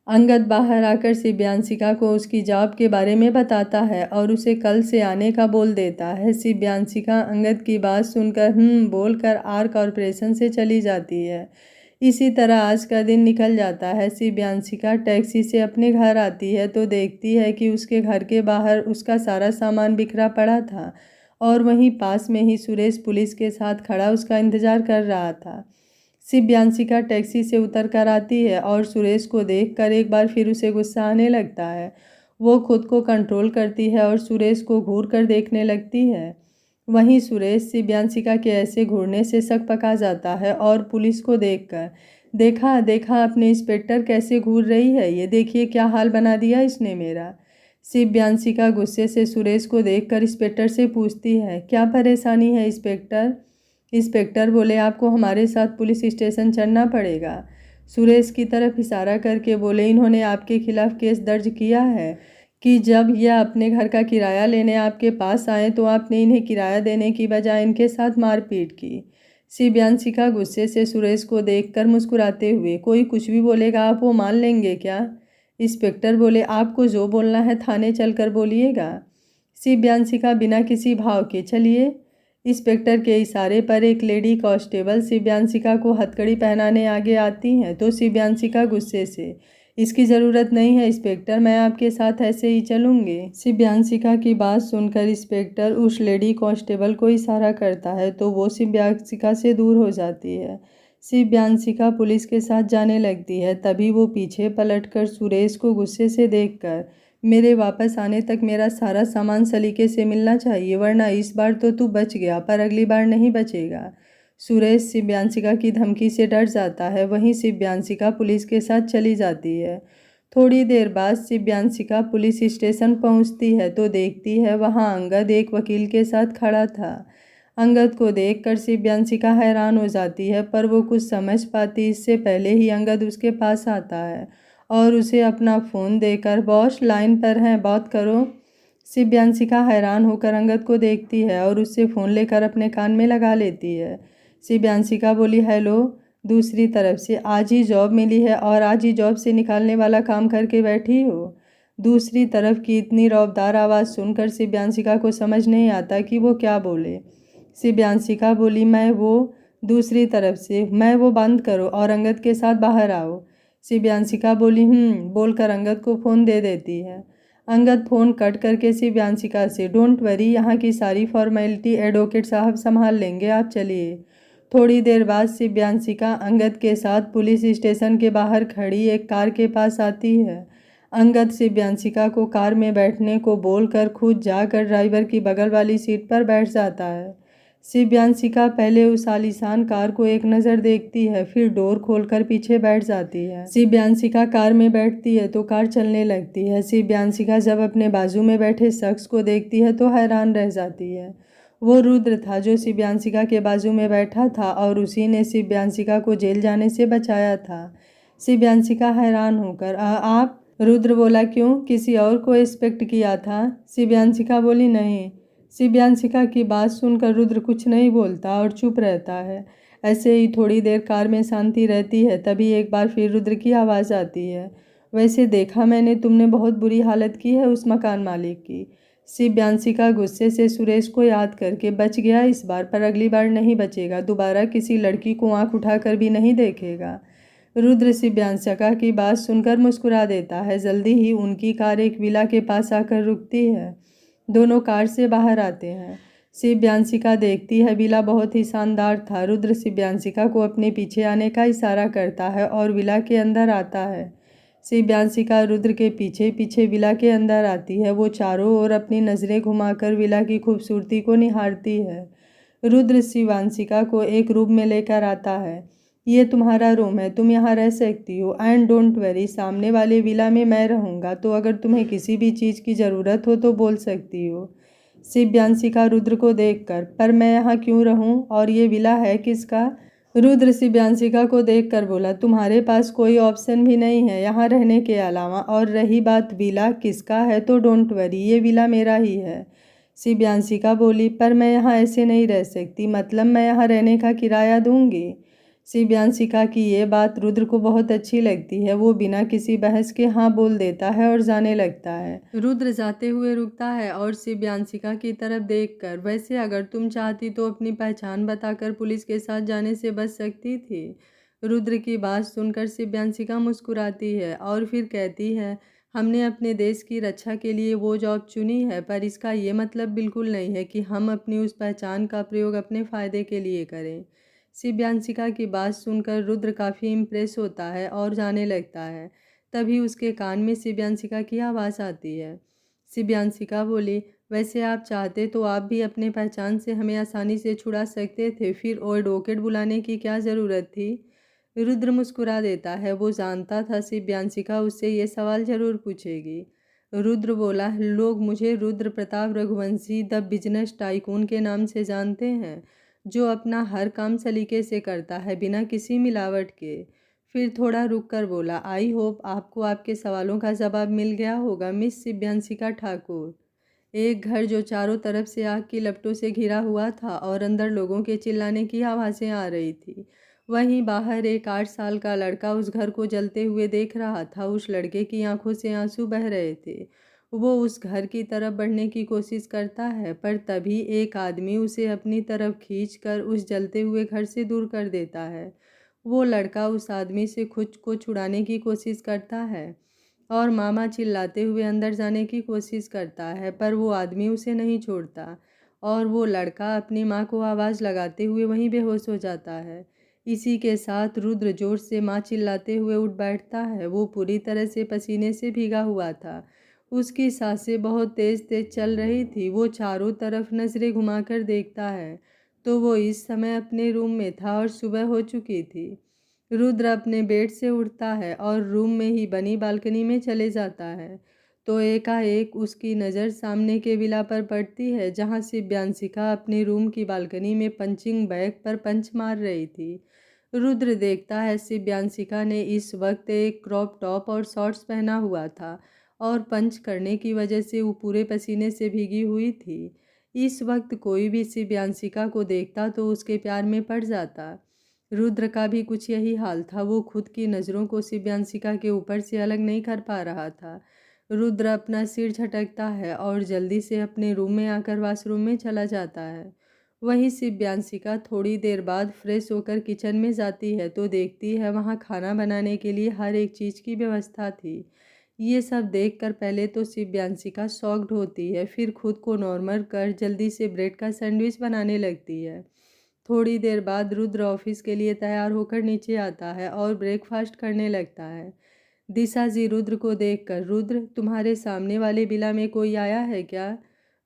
अंगद बाहर आकर शिव्यांशिका को उसकी जॉब के बारे में बताता है और उसे कल से आने का बोल देता है। शिव्यांशिका अंगद की बात सुनकर बोलकर आर कॉरपोरेशन से चली जाती है। इसी तरह आज का दिन निकल जाता है। शिव्यांशिका टैक्सी से अपने घर आती है तो देखती है कि उसके घर के बाहर उसका सारा सामान बिखरा पड़ा था और वहीं पास में ही सुरेश पुलिस के साथ खड़ा उसका इंतज़ार कर रहा था। शिव्यांशिका टैक्सी से उतर कर आती है और सुरेश को देखकर एक बार फिर उसे गुस्सा आने लगता है। वो खुद को कंट्रोल करती है और सुरेश को घूर कर देखने लगती है। वहीं सुरेश शिव्यांशिका के ऐसे घूरने से शक पका जाता है और पुलिस को देखकर, देखा देखा अपने इंस्पेक्टर कैसे घूर रही है, ये देखिए क्या हाल बना दिया इसने मेरा। शिव्यांशिका गुस्से से सुरेश को देखकर इंस्पेक्टर से पूछती है, क्या परेशानी है इंस्पेक्टर? इंस्पेक्टर बोले, आपको हमारे साथ पुलिस स्टेशन चलना पड़ेगा। सुरेश की तरफ इशारा करके बोले, इन्होंने आपके खिलाफ केस दर्ज किया है कि जब यह अपने घर का किराया लेने आपके पास आए तो आपने इन्हें किराया देने की बजाय इनके साथ मारपीट की। शिव्यांशिका गुस्से से सुरेश को देखकर मुस्कुराते हुए, कोई कुछ भी बोलेगा आप वो मान लेंगे क्या? इंस्पेक्टर बोले, आपको जो बोलना है थाने चलकर बोलिएगा। शिव्यांशिका बिना किसी भाव के, चलिए। इंस्पेक्टर के इशारे पर एक लेडी कांस्टेबल शिव्यांशिका को हथकड़ी पहनाने आगे आती हैं तो शिव्यांशिका गुस्से से, इसकी ज़रूरत नहीं है इंस्पेक्टर, मैं आपके साथ ऐसे ही चलूँगी। शिव्यांशिका की बात सुनकर इंस्पेक्टर उस लेडी कांस्टेबल को इशारा करता है तो वो शिव्यांशिका से दूर हो जाती है। शिव्यांशिका पुलिस के साथ जाने लगती है। तभी वो पीछे पलटकर सुरेश को गुस्से से देखकर, मेरे वापस आने तक मेरा सारा सामान सलीके से मिलना चाहिए, वरना इस बार तो तू बच गया पर अगली बार नहीं बचेगा। सुरेश शिव्यांशिका की धमकी से डर जाता है। वहीं शिव्यांशिका पुलिस के साथ चली जाती है। थोड़ी देर बाद शिव्यांशिका पुलिस स्टेशन पहुंचती है तो देखती है वहां अंगद एक वकील के साथ खड़ा था। अंगद को देखकर शिव्यांशिका हैरान हो जाती है पर वो कुछ समझ पाती इससे पहले ही अंगद उसके पास आता है और उसे अपना फ़ोन देकर, बॉस लाइन पर हैं, बात करो। शिव्यांशिका हैरान होकर अंगद को देखती है और उससे फ़ोन लेकर अपने कान में लगा लेती है। शिव्यांशिका बोली, हेलो। दूसरी तरफ से, आज ही जॉब मिली है और आज ही जॉब से निकालने वाला काम करके बैठी हो। दूसरी तरफ की इतनी रौबदार आवाज़ सुनकर शिव्यांशिका को समझ नहीं आता कि वो क्या बोले। शिव्यांशिका बोली, मैं वो। दूसरी तरफ से, मैं वो बंद करो और अंगद के साथ बाहर आओ। शिव्यांशिका बोली, बोलकर अंगद को फ़ोन दे देती है। अंगद फ़ोन कट करके शिव्यांशिका से, डोंट वरी, यहाँ की सारी फॉर्मेलिटी एडवोकेट साहब संभाल लेंगे, आप चलिए। थोड़ी देर बाद शिव्यांशिका अंगद के साथ पुलिस स्टेशन के बाहर खड़ी एक कार के पास आती है। अंगद शिव्यांशिका को कार में बैठने को बोलकर खुद जाकर ड्राइवर की बगल वाली सीट पर बैठ जाता है। शिव्यांशिका पहले उस आलीशान कार को एक नज़र देखती है, फिर डोर खोलकर पीछे बैठ जाती है। शिव्यांशिका कार में बैठती है तो कार चलने लगती है। शिव्यांशिका जब अपने बाजू में बैठे शख्स को देखती है तो हैरान रह जाती है। वो रुद्र था जो शिव्यांशिका के बाजू में बैठा था और उसी ने शिव्यांशिका को जेल जाने से बचाया था। शिव्यांशिका हैरान होकर, आप? रुद्र बोला, क्यों, किसी और को एक्सपेक्ट किया था? शिव्यांशिका बोली, नहीं। शिव्यांशिका की बात सुनकर रुद्र कुछ नहीं बोलता और चुप रहता है। ऐसे ही थोड़ी देर कार में शांति रहती है। तभी एक बार फिर रुद्र की आवाज़ आती है, वैसे देखा मैंने, तुमने बहुत बुरी हालत की है उस मकान मालिक की। शिव्यांशिका गुस्से से सुरेश को याद करके, बच गया इस बार, पर अगली बार नहीं बचेगा, दोबारा किसी लड़की को आंख उठाकर भी नहीं देखेगा। रुद्र शिव्यांशिका की बात सुनकर मुस्कुरा देता है। जल्दी ही उनकी कार एक विला के पास आकर रुकती है। दोनों कार से बाहर आते हैं। शिव्यांशिका देखती है विला बहुत ही शानदार था। रुद्र शिव्यांशिका को अपने पीछे आने का इशारा करता है और विला के अंदर आता है। शिव्यांशिका रुद्र के पीछे पीछे विला के अंदर आती है। वो चारों ओर अपनी नज़रें घुमाकर विला की खूबसूरती को निहारती है। रुद्र शिव्यांशिका को एक रूम में लेकर आता है। ये तुम्हारा रूम है, तुम यहाँ रह सकती हो, एंड डोंट वरी, सामने वाले विला में मैं रहूँगा, तो अगर तुम्हें किसी भी चीज़ की ज़रूरत हो तो बोल सकती हो। शिव्यांशिका रुद्र को देखकर, पर मैं यहाँ क्यों रहूँ और ये विला है किसका? रुद्र शिव्यांशिका को देखकर बोला, तुम्हारे पास कोई ऑप्शन भी नहीं है यहाँ रहने के अलावा, और रही बात विला किसका है तो डोंट वरी, ये विला मेरा ही है। शिव्यांशिका बोली, पर मैं यहाँ ऐसे नहीं रह सकती, मतलब मैं यहाँ रहने का किराया दूंगी। शिव्यांशिका की ये बात रुद्र को बहुत अच्छी लगती है। वो बिना किसी बहस के हाँ बोल देता है और जाने लगता है। रुद्र जाते हुए रुकता है और शिव्यांशिका की तरफ देखकर, वैसे अगर तुम चाहती तो अपनी पहचान बताकर पुलिस के साथ जाने से बच सकती थी। रुद्र की बात सुनकर शिव्यांशिका मुस्कुराती है और फिर कहती है, हमने अपने देश की रक्षा के लिए वो जॉब चुनी है, पर इसका ये मतलब बिल्कुल नहीं है कि हम अपनी उस पहचान का प्रयोग अपने फ़ायदे के लिए करें। शिव्यांशिका की बात सुनकर रुद्र काफ़ी इम्प्रेस होता है और जाने लगता है। तभी उसके कान में शिव्यांशिका की आवाज़ आती है। शिव्यांशिका बोली, वैसे आप चाहते तो आप भी अपने पहचान से हमें आसानी से छुड़ा सकते थे, फिर एडवोकेट बुलाने की क्या ज़रूरत थी। रुद्र मुस्कुरा देता है। वो जानता था शिव्यांशिका उससे ये सवाल जरूर पूछेगी। रुद्र बोला, लोग मुझे Rudra Pratap Raghuvanshi the business tycoon के नाम से जानते हैं, जो अपना हर काम सलीके से करता है, बिना किसी मिलावट के। फिर थोड़ा रुक कर बोला, आई होप आपको आपके सवालों का जवाब मिल गया होगा मिस शिव्यांशिका ठाकुर। एक घर जो चारों तरफ से आग की लपटों से घिरा हुआ था और अंदर लोगों के चिल्लाने की आवाज़ें आ रही थी। वहीं बाहर एक 8 साल का लड़का उस घर को जलते हुए देख रहा था। उस लड़के की आंखों से आंसू बह रहे थे। वो उस घर की तरफ बढ़ने की कोशिश करता है, पर तभी एक आदमी उसे अपनी तरफ खींचकर उस जलते हुए घर से दूर कर देता है। वो लड़का उस आदमी से खुद को छुड़ाने की कोशिश करता है और मामा चिल्लाते हुए अंदर जाने की कोशिश करता है, पर वो आदमी उसे नहीं छोड़ता और वो लड़का अपनी माँ को आवाज़ लगाते हुए वहीं बेहोश हो जाता है। इसी के साथ रुद्र जोर से माँ चिल्लाते हुए उठ बैठता है। वो पूरी तरह से पसीने से भीगा हुआ था। उसकी सांसें बहुत तेज तेज चल रही थी। वो चारों तरफ नज़रें घुमाकर देखता है तो वो इस समय अपने रूम में था और सुबह हो चुकी थी। रुद्र अपने बेड से उठता है और रूम में ही बनी बालकनी में चले जाता है तो एकाएक उसकी नज़र सामने के विला पर पड़ती है, जहाँ शिव्यांशिका अपने रूम की बालकनी में पंचिंग बैग पर पंच मार रही थी। रुद्र देखता है शिव्यांशिका ने इस वक्त एक क्रॉप टॉप और शॉर्ट्स पहना हुआ था और पंच करने की वजह से वो पूरे पसीने से भीगी हुई थी। इस वक्त कोई भी शिव्यांशिका को देखता तो उसके प्यार में पड़ जाता। रुद्र का भी कुछ यही हाल था। वो खुद की नज़रों को शिव्यांशिका के ऊपर से अलग नहीं कर पा रहा था। रुद्र अपना सिर झटकता है और जल्दी से अपने रूम में आकर वॉशरूम में चला जाता है। वहीं शिव्यांशिका थोड़ी देर बाद फ्रेश होकर किचन में जाती है तो देखती है वहाँ खाना बनाने के लिए हर एक चीज़ की व्यवस्था थी। ये सब देखकर पहले तो शिव्यांशिका शॉक्ड होती है, फिर खुद को नॉर्मल कर जल्दी से ब्रेड का सैंडविच बनाने लगती है। थोड़ी देर बाद रुद्र ऑफिस के लिए तैयार होकर नीचे आता है और ब्रेकफास्ट करने लगता है। दिशा जी रुद्र को देखकर, रुद्र तुम्हारे सामने वाले विला में कोई आया है क्या?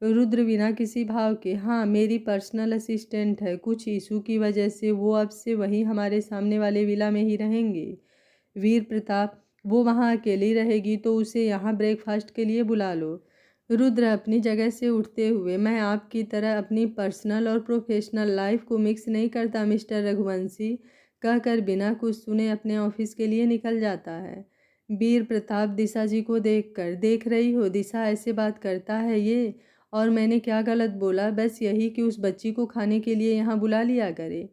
रुद्र बिना किसी भाव के, हाँ मेरी पर्सनल असिस्टेंट है, कुछ इशू की वजह से वो अब से वहीं हमारे सामने वाले विला में ही रहेंगे। वीर प्रताप, वो वहाँ अकेली रहेगी तो उसे यहाँ ब्रेकफास्ट के लिए बुला लो। रुद्र अपनी जगह से उठते हुए, मैं आपकी तरह अपनी पर्सनल और प्रोफेशनल लाइफ को मिक्स नहीं करता मिस्टर रघुवंशी, कहकर बिना कुछ सुने अपने ऑफिस के लिए निकल जाता है। वीर प्रताप दिशा जी को देखकर, देख रही हो दिशा ऐसे बात करता है ये, और मैंने क्या गलत बोला? बस यही कि उस बच्ची को खाने के लिए यहाँ बुला लिया करे।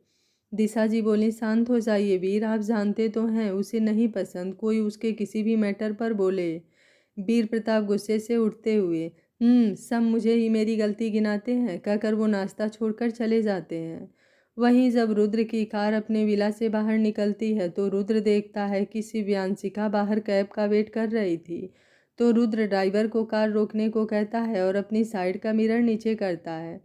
दिशा जी बोली, शांत हो जाइए वीर, आप जानते तो हैं उसे नहीं पसंद कोई उसके किसी भी मैटर पर बोले। वीर प्रताप गुस्से से उठते हुए, सब मुझे ही मेरी गलती गिनाते हैं, कहकर वो नाश्ता छोड़कर चले जाते हैं। वहीं जब रुद्र की कार अपने विला से बाहर निकलती है तो रुद्र देखता है कि शिव्यांशिका बाहर कैब का वेट कर रही थी। तो रुद्र ड्राइवर को कार रोकने को कहता है और अपनी साइड का मिरर नीचे करता है।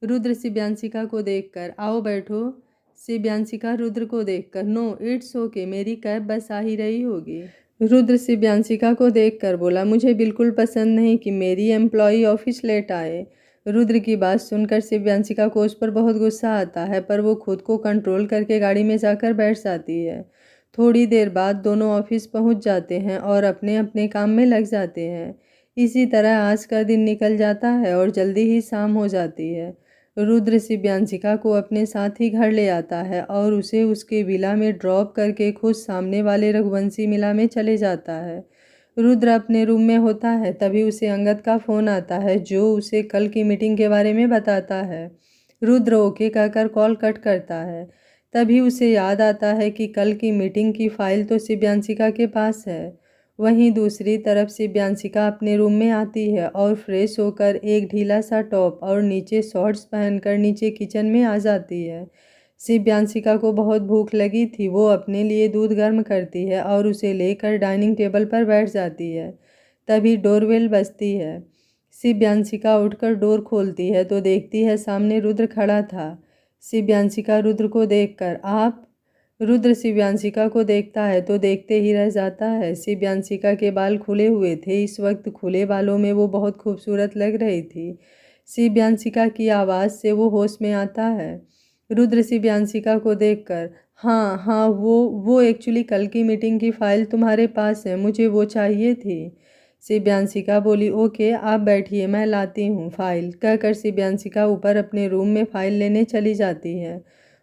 रुद्र शिव्यांशिका को देखकर, आओ बैठो। शिव्यांशिका रुद्र को देखकर, नो इट्स ओके, मेरी कैब बस आ ही रही होगी। रुद्र शिव्यांशिका को देखकर बोला, मुझे बिल्कुल पसंद नहीं कि मेरी एम्प्लॉई ऑफिस लेट आए। रुद्र की बात सुनकर शिव्यांशिका को उस पर बहुत गुस्सा आता है, पर वो खुद को कंट्रोल करके गाड़ी में जाकर बैठ जाती है। थोड़ी देर बाद दोनों ऑफिस पहुंच जाते हैं और अपने अपने काम में लग जाते हैं। इसी तरह आज का दिन निकल जाता है और जल्दी ही शाम हो जाती है। रुद्र शिव्यांशिका को अपने साथ ही घर ले आता है और उसे उसके विला में ड्रॉप करके खुद सामने वाले रघुवंशी मिला में चले जाता है। रुद्र अपने रूम में होता है, तभी उसे अंगद का फ़ोन आता है जो उसे कल की मीटिंग के बारे में बताता है। रुद्र ओके कहकर कॉल कट करता है। तभी उसे याद आता है कि कल की मीटिंग की फ़ाइल तो शिव्यांशिका के पास है। वहीं दूसरी तरफ शिव्यांशिका अपने रूम में आती है और फ्रेश होकर एक ढीला सा टॉप और नीचे शॉर्ट्स पहनकर नीचे किचन में आ जाती है। शिव्यांशिका को बहुत भूख लगी थी। वो अपने लिए दूध गर्म करती है और उसे लेकर डाइनिंग टेबल पर बैठ जाती है। तभी डोरबेल बजती है। शिव्यांशिका उठकर डोर खोलती है तो देखती है सामने रुद्र खड़ा था। शिव्यांशिका रुद्र को देखकर आप। रुद्र शिव्यांशिका को देखता है तो देखते ही रह जाता है। शिव्यांशिका के बाल खुले हुए थे। इस वक्त खुले बालों में वो बहुत खूबसूरत लग रही थी। शिव्यांशिका की आवाज़ से वो होश में आता है। रुद्र शिव्यांशिका को देखकर, हाँ हाँ, वो एक्चुअली कल की मीटिंग की फ़ाइल तुम्हारे पास है, मुझे वो चाहिए थी। शिव्यांशिका बोली, ओके आप बैठिए, मैं लाती हूँ फ़ाइल, कहकर शिव्यांशिका ऊपर अपने रूम में फ़ाइल लेने चली जाती है।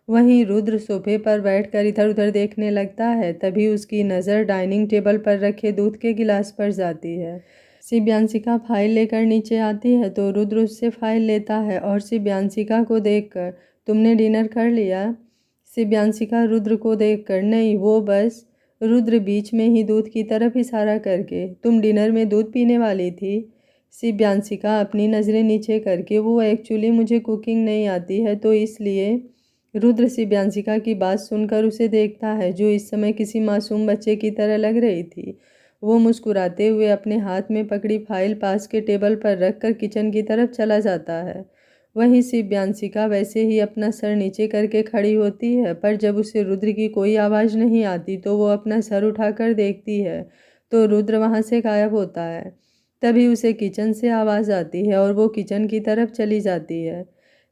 वहीं रुद्र सोफे पर बैठकर इधर उधर देखने लगता है। तभी उसकी नज़र डाइनिंग टेबल पर रखे दूध के गिलास पर जाती है। शिव्यांशिका फ़ाइल लेकर नीचे आती है तो रुद्र उससे फ़ाइल लेता है और शिव्यांशिका को देखकर, तुमने डिनर कर लिया? शिव्यांशिका रुद्र को देखकर, नहीं वो बस। रुद्र बीच में ही दूध की तरफ इशारा करके, तुम डिनर में दूध पीने वाली थी? शिव्यांशिका अपनी नज़रें नीचे करके, वो एक्चुअली मुझे कुकिंग नहीं आती है तो इसलिए। रुद्र शिव्यांशिका की बात सुनकर उसे देखता है जो इस समय किसी मासूम बच्चे की तरह लग रही थी। वो मुस्कुराते हुए अपने हाथ में पकड़ी फाइल पास के टेबल पर रखकर किचन की तरफ चला जाता है। वहीं शिव्यांशिका वैसे ही अपना सर नीचे करके खड़ी होती है, पर जब उसे रुद्र की कोई आवाज़ नहीं आती तो वो अपना सर उठाकर देखती है तो रुद्र वहाँ से गायब होता है। तभी उसे किचन से आवाज़ आती है और वो किचन की तरफ चली जाती है।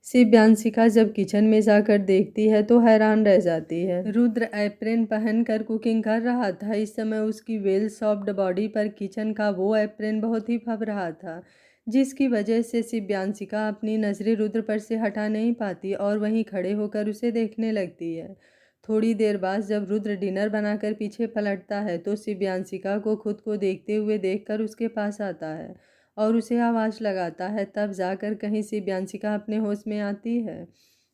शिव्यांशिका जब किचन में जाकर देखती है तो हैरान रह जाती है। रुद्र एप्रेन पहनकर कुकिंग कर रहा था। इस समय उसकी वेल शॉप्ड बॉडी पर किचन का वो एप्रेन बहुत ही फब रहा था, जिसकी वजह से शिव्यांशिका अपनी नज़रें रुद्र पर से हटा नहीं पाती और वहीं खड़े होकर उसे देखने लगती है। थोड़ी देर बाद जब रुद्र डिनर बनाकर पीछे पलटता है तो शिव्यांशिका को खुद को देखते हुए देखकर उसके पास आता है और उसे आवाज़ लगाता है। तब जाकर कहीं शिव्यांशिका अपने होश में आती है।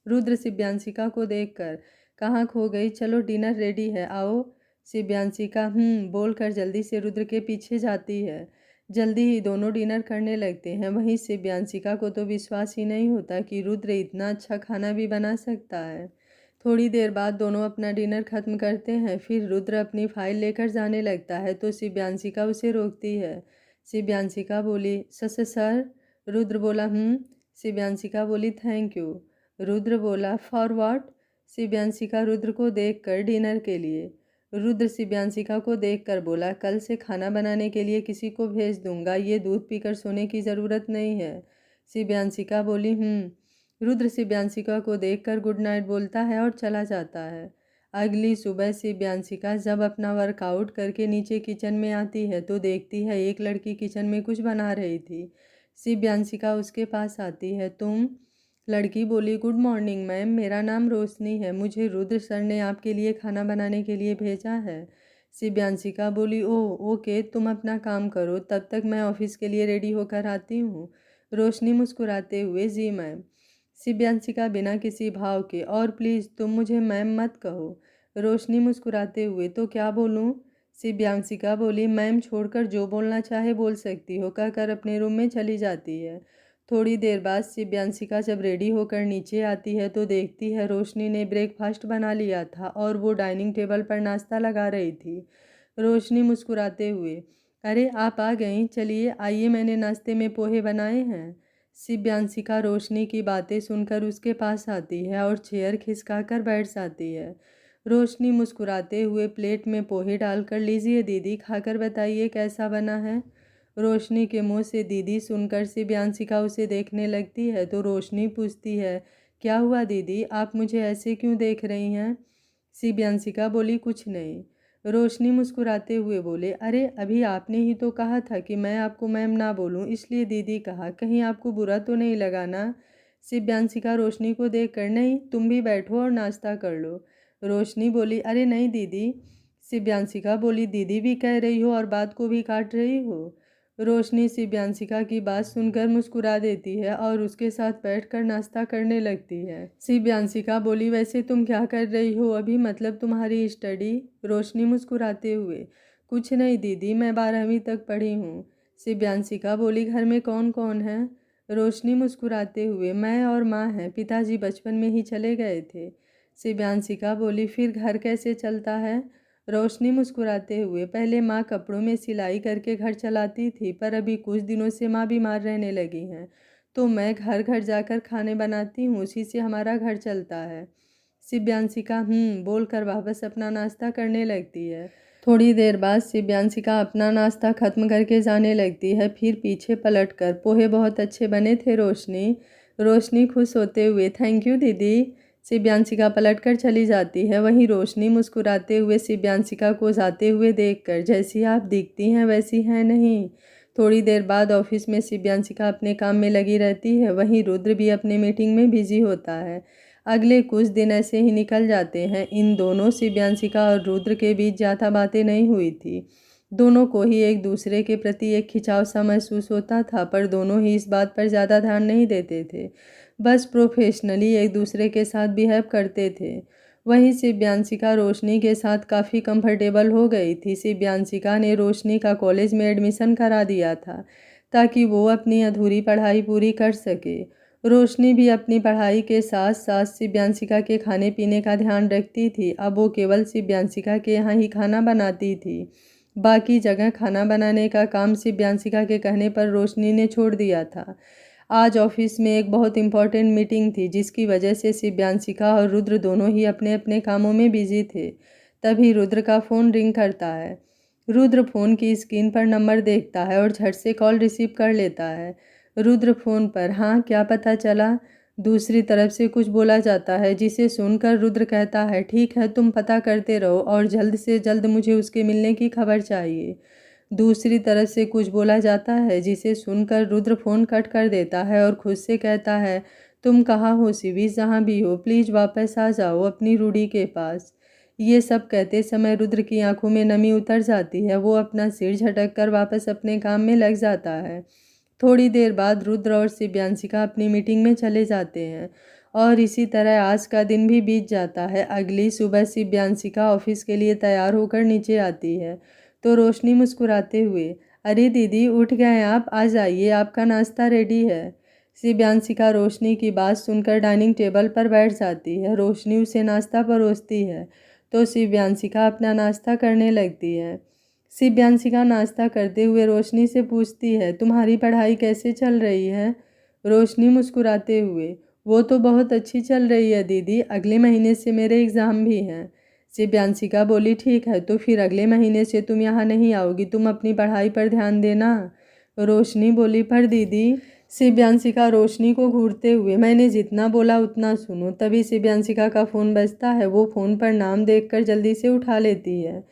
रुद्र शिव्यांशिका को देखकर, कहाँ खो गई, चलो डिनर रेडी है, आओ। शिव्यांशिका बोलकर जल्दी से रुद्र के पीछे जाती है। जल्दी ही दोनों डिनर करने लगते हैं। वहीं शिव्यांशिका को तो विश्वास ही नहीं होता कि रुद्र इतना अच्छा खाना भी बना सकता है। थोड़ी देर बाद दोनों अपना डिनर खत्म करते हैं। फिर रुद्र अपनी फाइल लेकर जाने लगता है तो शिव्यांशिका उसे रोकती है। शिव्यांशिका बोली, सर। रुद्र बोला, शिव्यांशिका बोली, थैंक यू। रुद्र बोला, फॉर व्हाट? शिव्यांशिका रुद्र को देखकर, डिनर के लिए। रुद्र शिव्यांशिका को देखकर बोला, कल से खाना बनाने के लिए किसी को भेज दूंगा, ये दूध पीकर सोने की ज़रूरत नहीं है। शिव्यांशिका बोली, रुद्र शिव्यांशिका को देखकर गुड नाइट बोलता है और चला जाता है। अगली सुबह शिव्यांशिका जब अपना वर्कआउट करके नीचे किचन में आती है तो देखती है एक लड़की किचन में कुछ बना रही थी। शिव्यांशिका उसके पास आती है, तुम? लड़की बोली, गुड मॉर्निंग मैम, मेरा नाम रोशनी है, मुझे रुद्र सर ने आपके लिए खाना बनाने के लिए भेजा है। शिव्यांशिका बोली, ओह ओके, तुम अपना काम करो, तब तक मैं ऑफिस के लिए रेडी होकर आती हूँ। रोशनी मुस्कुराते हुए, जी मैम। शिव्यांशिका बिना किसी भाव के, और प्लीज़ तुम मुझे मैम मत कहो। रोशनी मुस्कुराते हुए, तो क्या बोलूँ? शिव्यांशिका बोली, मैम छोड़कर जो बोलना चाहे बोल सकती हो, कहकर अपने रूम में चली जाती है। थोड़ी देर बाद शिव्यांशिका जब रेडी होकर नीचे आती है तो देखती है रोशनी ने ब्रेकफास्ट बना लिया था और वो डाइनिंग टेबल पर नाश्ता लगा रही थी। रोशनी मुस्कुराते हुए, अरे आप आ गईं, चलिए आइए, मैंने नाश्ते में पोहे बनाए हैं। शिव्यांशिका रोशनी की बातें सुनकर उसके पास आती है और चेयर खिसका कर बैठ जाती है। रोशनी मुस्कुराते हुए प्लेट में पोहे डालकर, लीजिए दीदी, खाकर बताइए कैसा बना है। रोशनी के मुंह से दीदी सुनकर शिव्यांशिका उसे देखने लगती है तो रोशनी पूछती है, क्या हुआ दीदी, आप मुझे ऐसे क्यों देख रही हैं? शिव्यांशिका बोली, कुछ नहीं। रोशनी मुस्कुराते हुए बोले, अरे अभी आपने ही तो कहा था कि मैं आपको मैम ना बोलूं, इसलिए दीदी कहा, कहीं आपको बुरा तो नहीं लगा ना? शिव्यांशिका रोशनी को देखकर, नहीं तुम भी बैठो और नाश्ता कर लो। रोशनी बोली, अरे नहीं दीदी। शिव्यांशिका बोली, दीदी भी कह रही हो और बात को भी काट रही हो। रोशनी शिव्यांशिका की बात सुनकर मुस्कुरा देती है और उसके साथ बैठकर नाश्ता करने लगती है। शिव्यांशिका बोली, वैसे तुम क्या कर रही हो अभी, मतलब तुम्हारी स्टडी? रोशनी मुस्कुराते हुए, कुछ नहीं दीदी, मैं 12वीं तक पढ़ी हूँ। शिव्यांशिका बोली, घर में कौन कौन है? रोशनी मुस्कुराते हुए, मैं और माँ हैं, पिताजी बचपन में ही चले गए थे। शिव्यांशिका बोली, फिर घर कैसे चलता है? रोशनी मुस्कुराते हुए, पहले माँ कपड़ों में सिलाई करके घर चलाती थी, पर अभी कुछ दिनों से माँ बीमार रहने लगी हैं, तो मैं घर घर जाकर खाने बनाती हूँ, उसी से हमारा घर चलता है। शिव्यांशिका बोलकर वापस अपना नाश्ता करने लगती है। थोड़ी देर बाद शिव्यांशिका अपना नाश्ता खत्म करके जाने लगती है, फिर पीछे पलटकर, पोहे बहुत अच्छे बने थे रोशनी। रोशनी खुश होते हुए, थैंक यू दीदी। शिव्यांशिका पलटकर चली जाती है। वहीं रोशनी मुस्कुराते हुए शिव्यांशिका को जाते हुए देखकर, जैसी आप दिखती हैं वैसी हैं नहीं। थोड़ी देर बाद ऑफिस में शिव्यांशिका अपने काम में लगी रहती है, वहीं रुद्र भी अपने मीटिंग में बिजी होता है। अगले कुछ दिन ऐसे ही निकल जाते हैं। इन दोनों शिव्यांशिका और रुद्र के बीच ज़्यादा बातें नहीं हुई थी। दोनों को ही एक दूसरे के प्रति एक खिंचाव सा महसूस होता था, पर दोनों ही इस बात पर ज़्यादा ध्यान नहीं देते थे, बस प्रोफेशनली एक दूसरे के साथ बिहेव करते थे। वहीं शिव्यांशिका रोशनी के साथ काफ़ी कंफर्टेबल हो गई थी। शिव्यांशिका ने रोशनी का कॉलेज में एडमिशन करा दिया था ताकि वो अपनी अधूरी पढ़ाई पूरी कर सके। रोशनी भी अपनी पढ़ाई के साथ साथ शिव्यांशिका के खाने पीने का ध्यान रखती थी। अब वो केवल शिव्यांशिका के यहाँ ही खाना बनाती थी, बाकी जगह खाना बनाने का काम शिव्यांशिका के कहने पर रोशनी ने छोड़ दिया था। आज ऑफिस में एक बहुत इम्पॉर्टेंट मीटिंग थी, जिसकी वजह से शिव्यांशिका और रुद्र दोनों ही अपने अपने कामों में बिजी थे। तभी रुद्र का फ़ोन रिंग करता है। रुद्र फ़ोन की स्क्रीन पर नंबर देखता है और झट से कॉल रिसीव कर लेता है। रुद्र फ़ोन पर, हाँ क्या पता चला? दूसरी तरफ से कुछ बोला जाता है, जिसे सुनकर रुद्र कहता है, ठीक है तुम पता करते रहो और जल्द से जल्द मुझे उसके मिलने की खबर चाहिए। दूसरी तरफ से कुछ बोला जाता है, जिसे सुनकर रुद्र फ़ोन कट कर देता है और खुद से कहता है, तुम कहाँ हो शिवी, जहाँ भी हो प्लीज़ वापस आ जाओ अपनी रूडी के पास। ये सब कहते समय रुद्र की आंखों में नमी उतर जाती है। वो अपना सिर झटक कर वापस अपने काम में लग जाता है। थोड़ी देर बाद रुद्र और शिव्यांशिका अपनी मीटिंग में चले जाते हैं और इसी तरह आज का दिन भी बीत जाता है। अगली सुबह शिव्यांशिका ऑफिस के लिए तैयार होकर नीचे आती है तो रोशनी मुस्कुराते हुए, अरे दीदी उठ गए आप, आ जाइए आपका नाश्ता रेडी है। शिव्यांशिका रोशनी की बात सुनकर डाइनिंग टेबल पर बैठ जाती है। रोशनी उसे नाश्ता परोसती है तो शिव्यांशिका अपना नाश्ता करने लगती है। शिव्यांशिका नाश्ता करते हुए रोशनी से पूछती है, तुम्हारी पढ़ाई कैसे चल रही है? रोशनी मुस्कुराते हुए, वो तो बहुत अच्छी चल रही है दीदी, अगले महीने से मेरे एग्ज़ाम भी हैं। शिव्यांशिका बोली, ठीक है तो फिर अगले महीने से तुम यहाँ नहीं आओगी, तुम अपनी पढ़ाई पर ध्यान देना। रोशनी बोली, पर दीदी। शिव्यांशिका रोशनी को घूरते हुए, मैंने जितना बोला उतना सुनो। तभी शिव्यांशिका का फ़ोन बजता है। वो फ़ोन पर नाम देखकर जल्दी से उठा लेती है।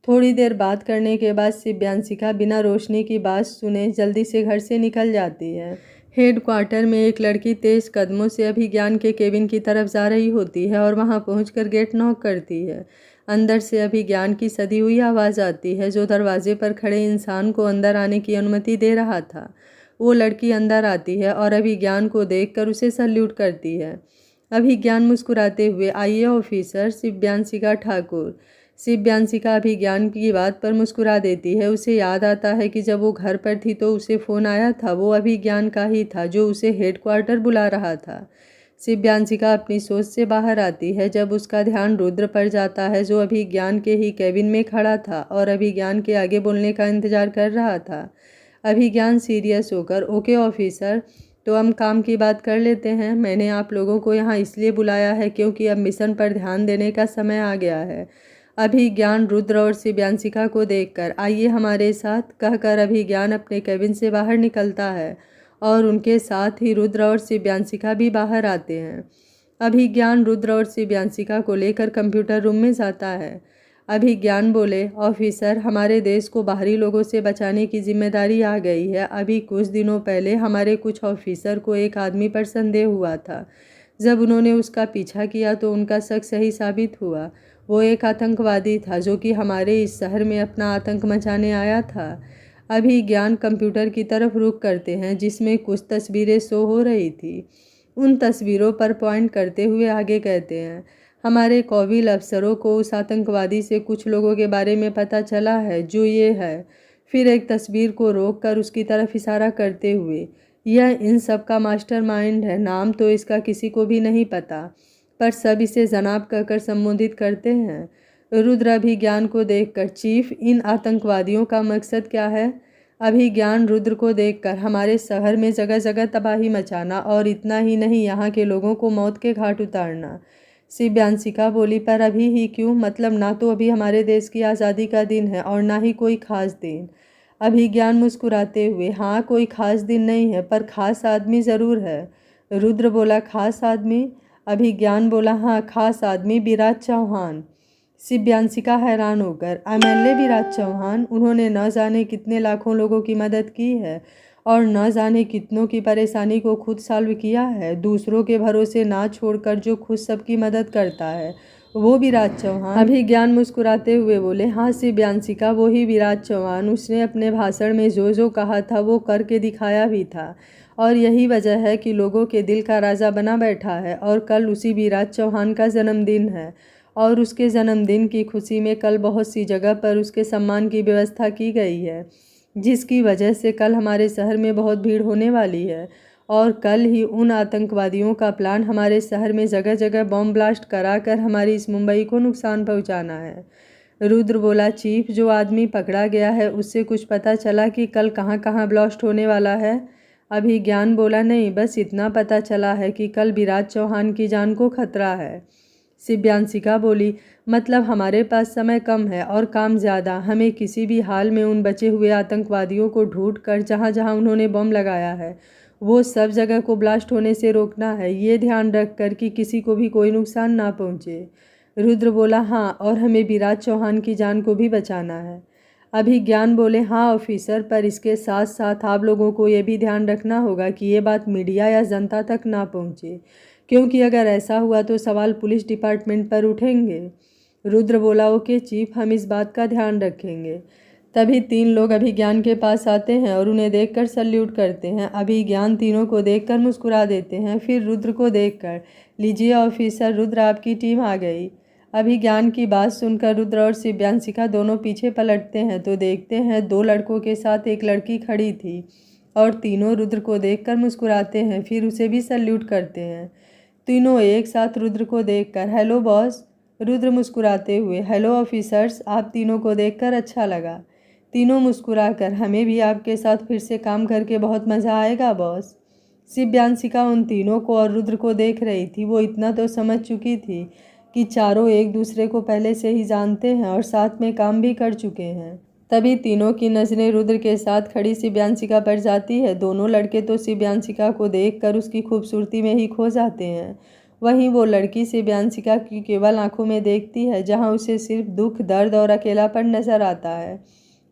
थोड़ी देर बात करने के बाद शिव्यांशिका बिना रोशनी की बात सुने जल्दी से घर से निकल जाती है। हेडक्वार्टर में एक लड़की तेज कदमों से अभिज्ञान के केबिन की तरफ जा रही होती है और वहां पहुंचकर गेट नॉक करती है। अंदर से अभिज्ञान की सधी हुई आवाज़ आती है, जो दरवाजे पर खड़े इंसान को अंदर आने की अनुमति दे रहा था। वो लड़की अंदर आती है और अभिज्ञान को देखकर उसे सल्यूट करती है। अभिज्ञान मुस्कुराते हुए, आइए ऑफिसर, शिव्यांशिका ठाकुर। शिव्यांशिका अभिज्ञान की बात पर मुस्कुरा देती है। उसे याद आता है कि जब वो घर पर थी तो उसे फ़ोन आया था, वो अभिज्ञान का ही था जो उसे हेडक्वार्टर बुला रहा था। शिव्यांशिका अपनी सोच से बाहर आती है जब उसका ध्यान रुद्र पर जाता है, जो अभिज्ञान के ही केबिन में खड़ा था और अभिज्ञान के आगे बोलने का इंतजार कर रहा था। अभिज्ञान सीरियस होकर, ओके ऑफिसर, तो हम काम की बात कर लेते हैं। मैंने आप लोगों को यहाँ इसलिए बुलाया है क्योंकि अब मिशन पर ध्यान देने का समय आ गया है। अभिज्ञान रुद्र और शिव्यांशिका को देखकर, आइए हमारे साथ, कहकर अभिज्ञान अपने केबिन से बाहर निकलता है और उनके साथ ही रुद्र और शिव्यांशिका भी बाहर आते हैं। अभिज्ञान रुद्र और शिव्यांशिका को लेकर कंप्यूटर रूम में जाता है। अभिज्ञान बोले, ऑफिसर, हमारे देश को बाहरी लोगों से बचाने की जिम्मेदारी आ गई है। अभी कुछ दिनों पहले हमारे कुछ ऑफिसर को एक आदमी पर संदेह हुआ था। जब उन्होंने उसका पीछा किया तो उनका शक सही साबित हुआ। वो एक आतंकवादी था जो कि हमारे इस शहर में अपना आतंक मचाने आया था। अभिज्ञान कंप्यूटर की तरफ रुख करते हैं जिसमें कुछ तस्वीरें शो हो रही थी। उन तस्वीरों पर पॉइंट करते हुए आगे कहते हैं, हमारे काबिल अफसरों को उस आतंकवादी से कुछ लोगों के बारे में पता चला है जो ये है। फिर एक तस्वीर को रोककर उसकी तरफ इशारा करते हुए, यह इन सब का मास्टरमाइंड है। नाम तो इसका किसी को भी नहीं पता, पर सब इसे जनाब कहकर संबोधित करते हैं। रुद्र अभिज्ञान को देखकर, चीफ, इन आतंकवादियों का मकसद क्या है? अभिज्ञान रुद्र को देखकर, हमारे शहर में जगह जगह तबाही मचाना और इतना ही नहीं, यहाँ के लोगों को मौत के घाट उतारना। शिव्यांशिका बोली, पर अभी ही क्यों? मतलब ना तो अभी हमारे देश की आज़ादी का दिन है और ना ही कोई खास दिन। अभिज्ञान मुस्कुराते हुए, हाँ, कोई खास दिन नहीं है, पर खास आदमी ज़रूर है। रुद्र बोला, खास आदमी? अभिज्ञान बोला, हाँ, खास आदमी विराज चौहान। शिव्यांशिका हैरान होकर, एमएलए विराज चौहान? उन्होंने न जाने कितने लाखों लोगों की मदद की है और न जाने कितनों की परेशानी को खुद सॉल्व किया है। दूसरों के भरोसे ना छोड़कर जो खुद सबकी मदद करता है, वो विराज चौहान? अभिज्ञान मुस्कुराते हुए बोले, हाँ शिव्यांशिका, वो ही विराज चौहान। उसने अपने भाषण में जो जो कहा था वो करके दिखाया भी था और यही वजह है कि लोगों के दिल का राजा बना बैठा है। और कल उसी विराज चौहान का जन्मदिन है और उसके जन्मदिन की खुशी में कल बहुत सी जगह पर उसके सम्मान की व्यवस्था की गई है, जिसकी वजह से कल हमारे शहर में बहुत भीड़ होने वाली है। और कल ही उन आतंकवादियों का प्लान हमारे शहर में जगह जगह बम ब्लास्ट कराकर हमारी इस मुंबई को नुकसान पहुंचाना है। रुद्र बोला, चीफ, जो आदमी पकड़ा गया है उससे कुछ पता चला कि कल कहाँ कहाँ ब्लास्ट होने वाला है? अभिज्ञान बोला, नहीं, बस इतना पता चला है कि कल विराज चौहान की जान को खतरा है। शिव्यांशिका बोली, मतलब हमारे पास समय कम है और काम ज़्यादा। हमें किसी भी हाल में उन बचे हुए आतंकवादियों को ढूंढ कर जहाँ जहाँ उन्होंने बम लगाया है वो सब जगह को ब्लास्ट होने से रोकना है, ये ध्यान रख कर कि किसी को भी कोई नुकसान ना पहुँचे। रुद्र बोला, हाँ, और हमें विराज चौहान की जान को भी बचाना है। अभिज्ञान बोले, हाँ ऑफिसर, पर इसके साथ साथ आप लोगों को ये भी ध्यान रखना होगा कि ये बात मीडिया या जनता तक ना पहुँचे, क्योंकि अगर ऐसा हुआ तो सवाल पुलिस डिपार्टमेंट पर उठेंगे। रुद्र बोला, ओके चीफ, हम इस बात का ध्यान रखेंगे। तभी 3 लोग अभिज्ञान के पास आते हैं और उन्हें देखकर सल्यूट करते हैं। अभिज्ञान तीनों को देखकर मुस्कुरा देते हैं, फिर रुद्र को देखकर, लीजिए ऑफिसर, रुद्र आपकी टीम आ गई। अभिज्ञान की बात सुनकर रुद्र और शिव्यांशिका दोनों पीछे पलटते हैं तो देखते हैं 2 लड़कों के साथ एक लड़की खड़ी थी और तीनों रुद्र को देखकर मुस्कुराते हैं, फिर उसे भी सल्यूट करते हैं। तीनों एक साथ रुद्र को देखकर, हेलो बॉस। रुद्र मुस्कुराते हुए, हेलो ऑफिसर्स, आप तीनों को देखकर अच्छा लगा। तीनों मुस्कुराकर, हमें भी आपके साथ फिर से काम करके बहुत मज़ा आएगा बॉस। शिव्यांशिका उन तीनों को और रुद्र को देख रही थी। वो इतना तो समझ चुकी थी कि चारों एक दूसरे को पहले से ही जानते हैं और साथ में काम भी कर चुके हैं। तभी तीनों की नज़रें रुद्र के साथ खड़ी शिव्यांशिका पर जाती है। दोनों लड़के तो शिव्यांशिका को देखकर उसकी खूबसूरती में ही खो जाते हैं। वहीं वो लड़की शिव्यांशिका की केवल आंखों में देखती है, जहां उसे सिर्फ दुख, दर्द और अकेलापन नजर आता है।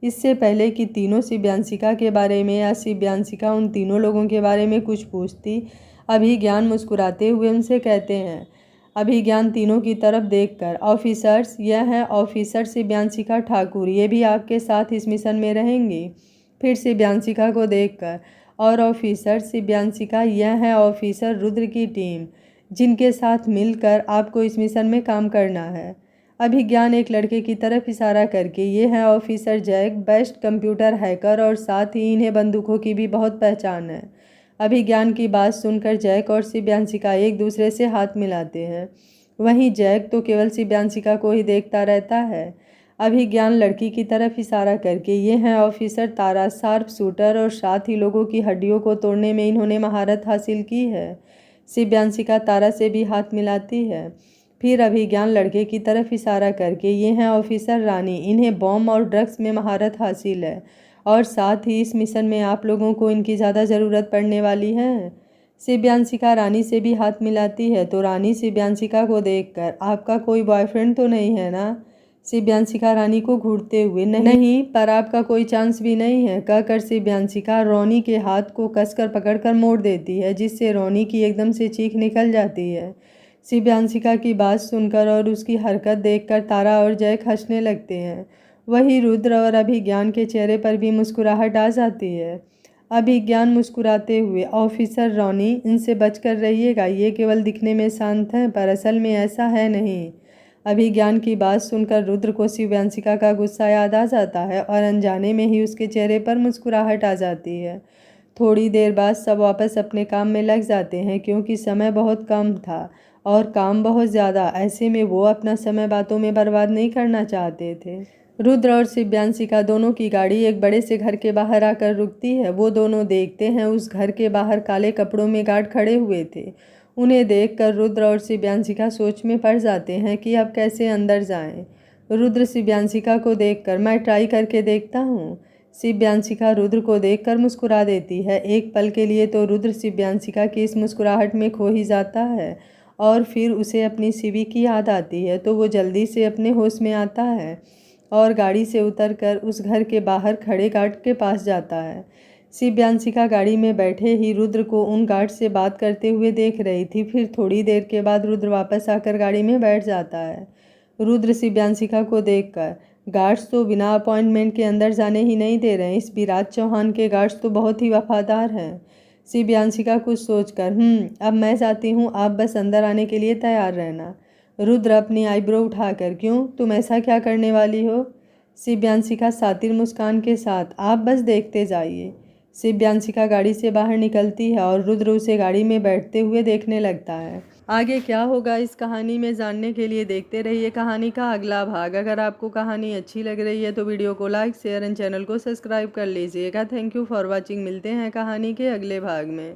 इससे पहले कि तीनों शिव्यांशिका के बारे में या शिव्यांशिका उन तीनों लोगों के बारे में कुछ पूछती, अभिज्ञान मुस्कुराते हुए उनसे कहते हैं, अभिज्ञान तीनों की तरफ देखकर, ऑफिसर्स, यह है ऑफिसर शिव्यांशिका ठाकुर, ये भी आपके साथ इस मिशन में रहेंगी। फिर शिव्यांशिका को देखकर, और ऑफिसर शिव्यांशिका, यह है ऑफिसर रुद्र की टीम, जिनके साथ मिलकर आपको इस मिशन में काम करना है। अभिज्ञान एक लड़के की तरफ इशारा करके, ये है officer Jack, best computer hacker और साथ ही इन्हें बंदूकों की भी बहुत पहचान है। अभिज्ञान की बात सुनकर जैक और शिव्यांशिका एक दूसरे से हाथ मिलाते हैं। वहीं जैक तो केवल शिव्यांशिका को ही देखता रहता है। अभिज्ञान लड़की की तरफ इशारा करके, ये हैं ऑफिसर तारा, शार्प शूटर और साथ ही लोगों की हड्डियों को तोड़ने में इन्होंने महारत हासिल की है। शिव्यांशिका तारा से भी हाथ मिलाती है। फिर अभिज्ञान लड़के की तरफ इशारा करके, ये हैं ऑफिसर रानी, इन्हें बॉम्ब और ड्रग्स में महारत हासिल है और साथ ही इस मिशन में आप लोगों को इनकी ज़्यादा ज़रूरत पड़ने वाली है। शिव्यांशिका रानी से भी हाथ मिलाती है तो रानी शिव्यांशिका को देखकर, आपका कोई बॉयफ्रेंड तो नहीं है ना? शिव्यांशिका रानी को घूरते हुए, नहीं, पर आपका कोई चांस भी नहीं है, कहकर शिव्यांशिका रोनी के हाथ को कसकर पकड़कर मोड़ देती है, जिससे रोनी की एकदम से चीख निकल जाती है। शिव्यांशिका की बात सुनकर और उसकी हरकत देखकर तारा और जय हंसने लगते हैं। वही रुद्र और अभिज्ञान के चेहरे पर भी मुस्कुराहट आ जाती है। अभिज्ञान मुस्कुराते हुए, ऑफिसर रॉनी, इनसे बचकर रहिएगा, ये केवल दिखने में शांत हैं पर असल में ऐसा है नहीं। अभिज्ञान की बात सुनकर रुद्र को शिव्यांशिका का गुस्सा याद आ जाता है और अनजाने में ही उसके चेहरे पर मुस्कुराहट आ जाती है। थोड़ी देर बाद सब वापस अपने काम में लग जाते हैं क्योंकि समय बहुत कम था और काम बहुत ज़्यादा। ऐसे में वो अपना समय बातों में बर्बाद नहीं करना चाहते थे। रुद्र और शिव्यांशिका दोनों की गाड़ी एक बड़े से घर के बाहर आकर रुकती है। वो दोनों देखते हैं उस घर के बाहर काले कपड़ों में गार्ड खड़े हुए थे। उन्हें देखकर रुद्र और शिव्यांशिका सोच में पड़ जाते हैं कि अब कैसे अंदर जाएं। रुद्र शिव्यांशिका को देखकर, मैं ट्राई करके देखता हूँ। शिव्यांशिका रुद्र को देखकर मुस्कुरा देती है। एक पल के लिए तो रुद्र शिव्यांशिका की इस मुस्कुराहट में खो ही जाता है और फिर उसे अपनी शिवी की याद आती है तो वो जल्दी से अपने होश में आता है और गाड़ी से उतरकर उस घर के बाहर खड़े गार्ड के पास जाता है। शिव्यांशिका गाड़ी में बैठे ही रुद्र को उन गार्ड से बात करते हुए देख रही थी। फिर थोड़ी देर के बाद रुद्र वापस आकर गाड़ी में बैठ जाता है। रुद्र शिव्यांशिका को देखकर, गार्ड्स तो बिना अपॉइंटमेंट के अंदर जाने ही नहीं दे रहे हैं। इस विराज चौहान के गार्ड्स तो बहुत ही वफादार हैं। शिव्यांशिका कुछ सोचकर, अब मैं जाती हूँ, आप बस अंदर आने के लिए तैयार रहना। रुद्र अपनी आईब्रो उठाकर, क्यों, तुम ऐसा क्या करने वाली हो? शिव्यांशिका सातिर मुस्कान के साथ, आप बस देखते जाइए। शिव्यांशिका गाड़ी से बाहर निकलती है और रुद्र उसे गाड़ी में बैठते हुए देखने लगता है। आगे क्या होगा इस कहानी में जानने के लिए देखते रहिए कहानी का अगला भाग। अगर आपको कहानी अच्छी लग रही है तो वीडियो को लाइक, शेयर एंड चैनल को सब्सक्राइब कर लीजिएगा। Thank you for watching. मिलते हैं कहानी के अगले भाग में।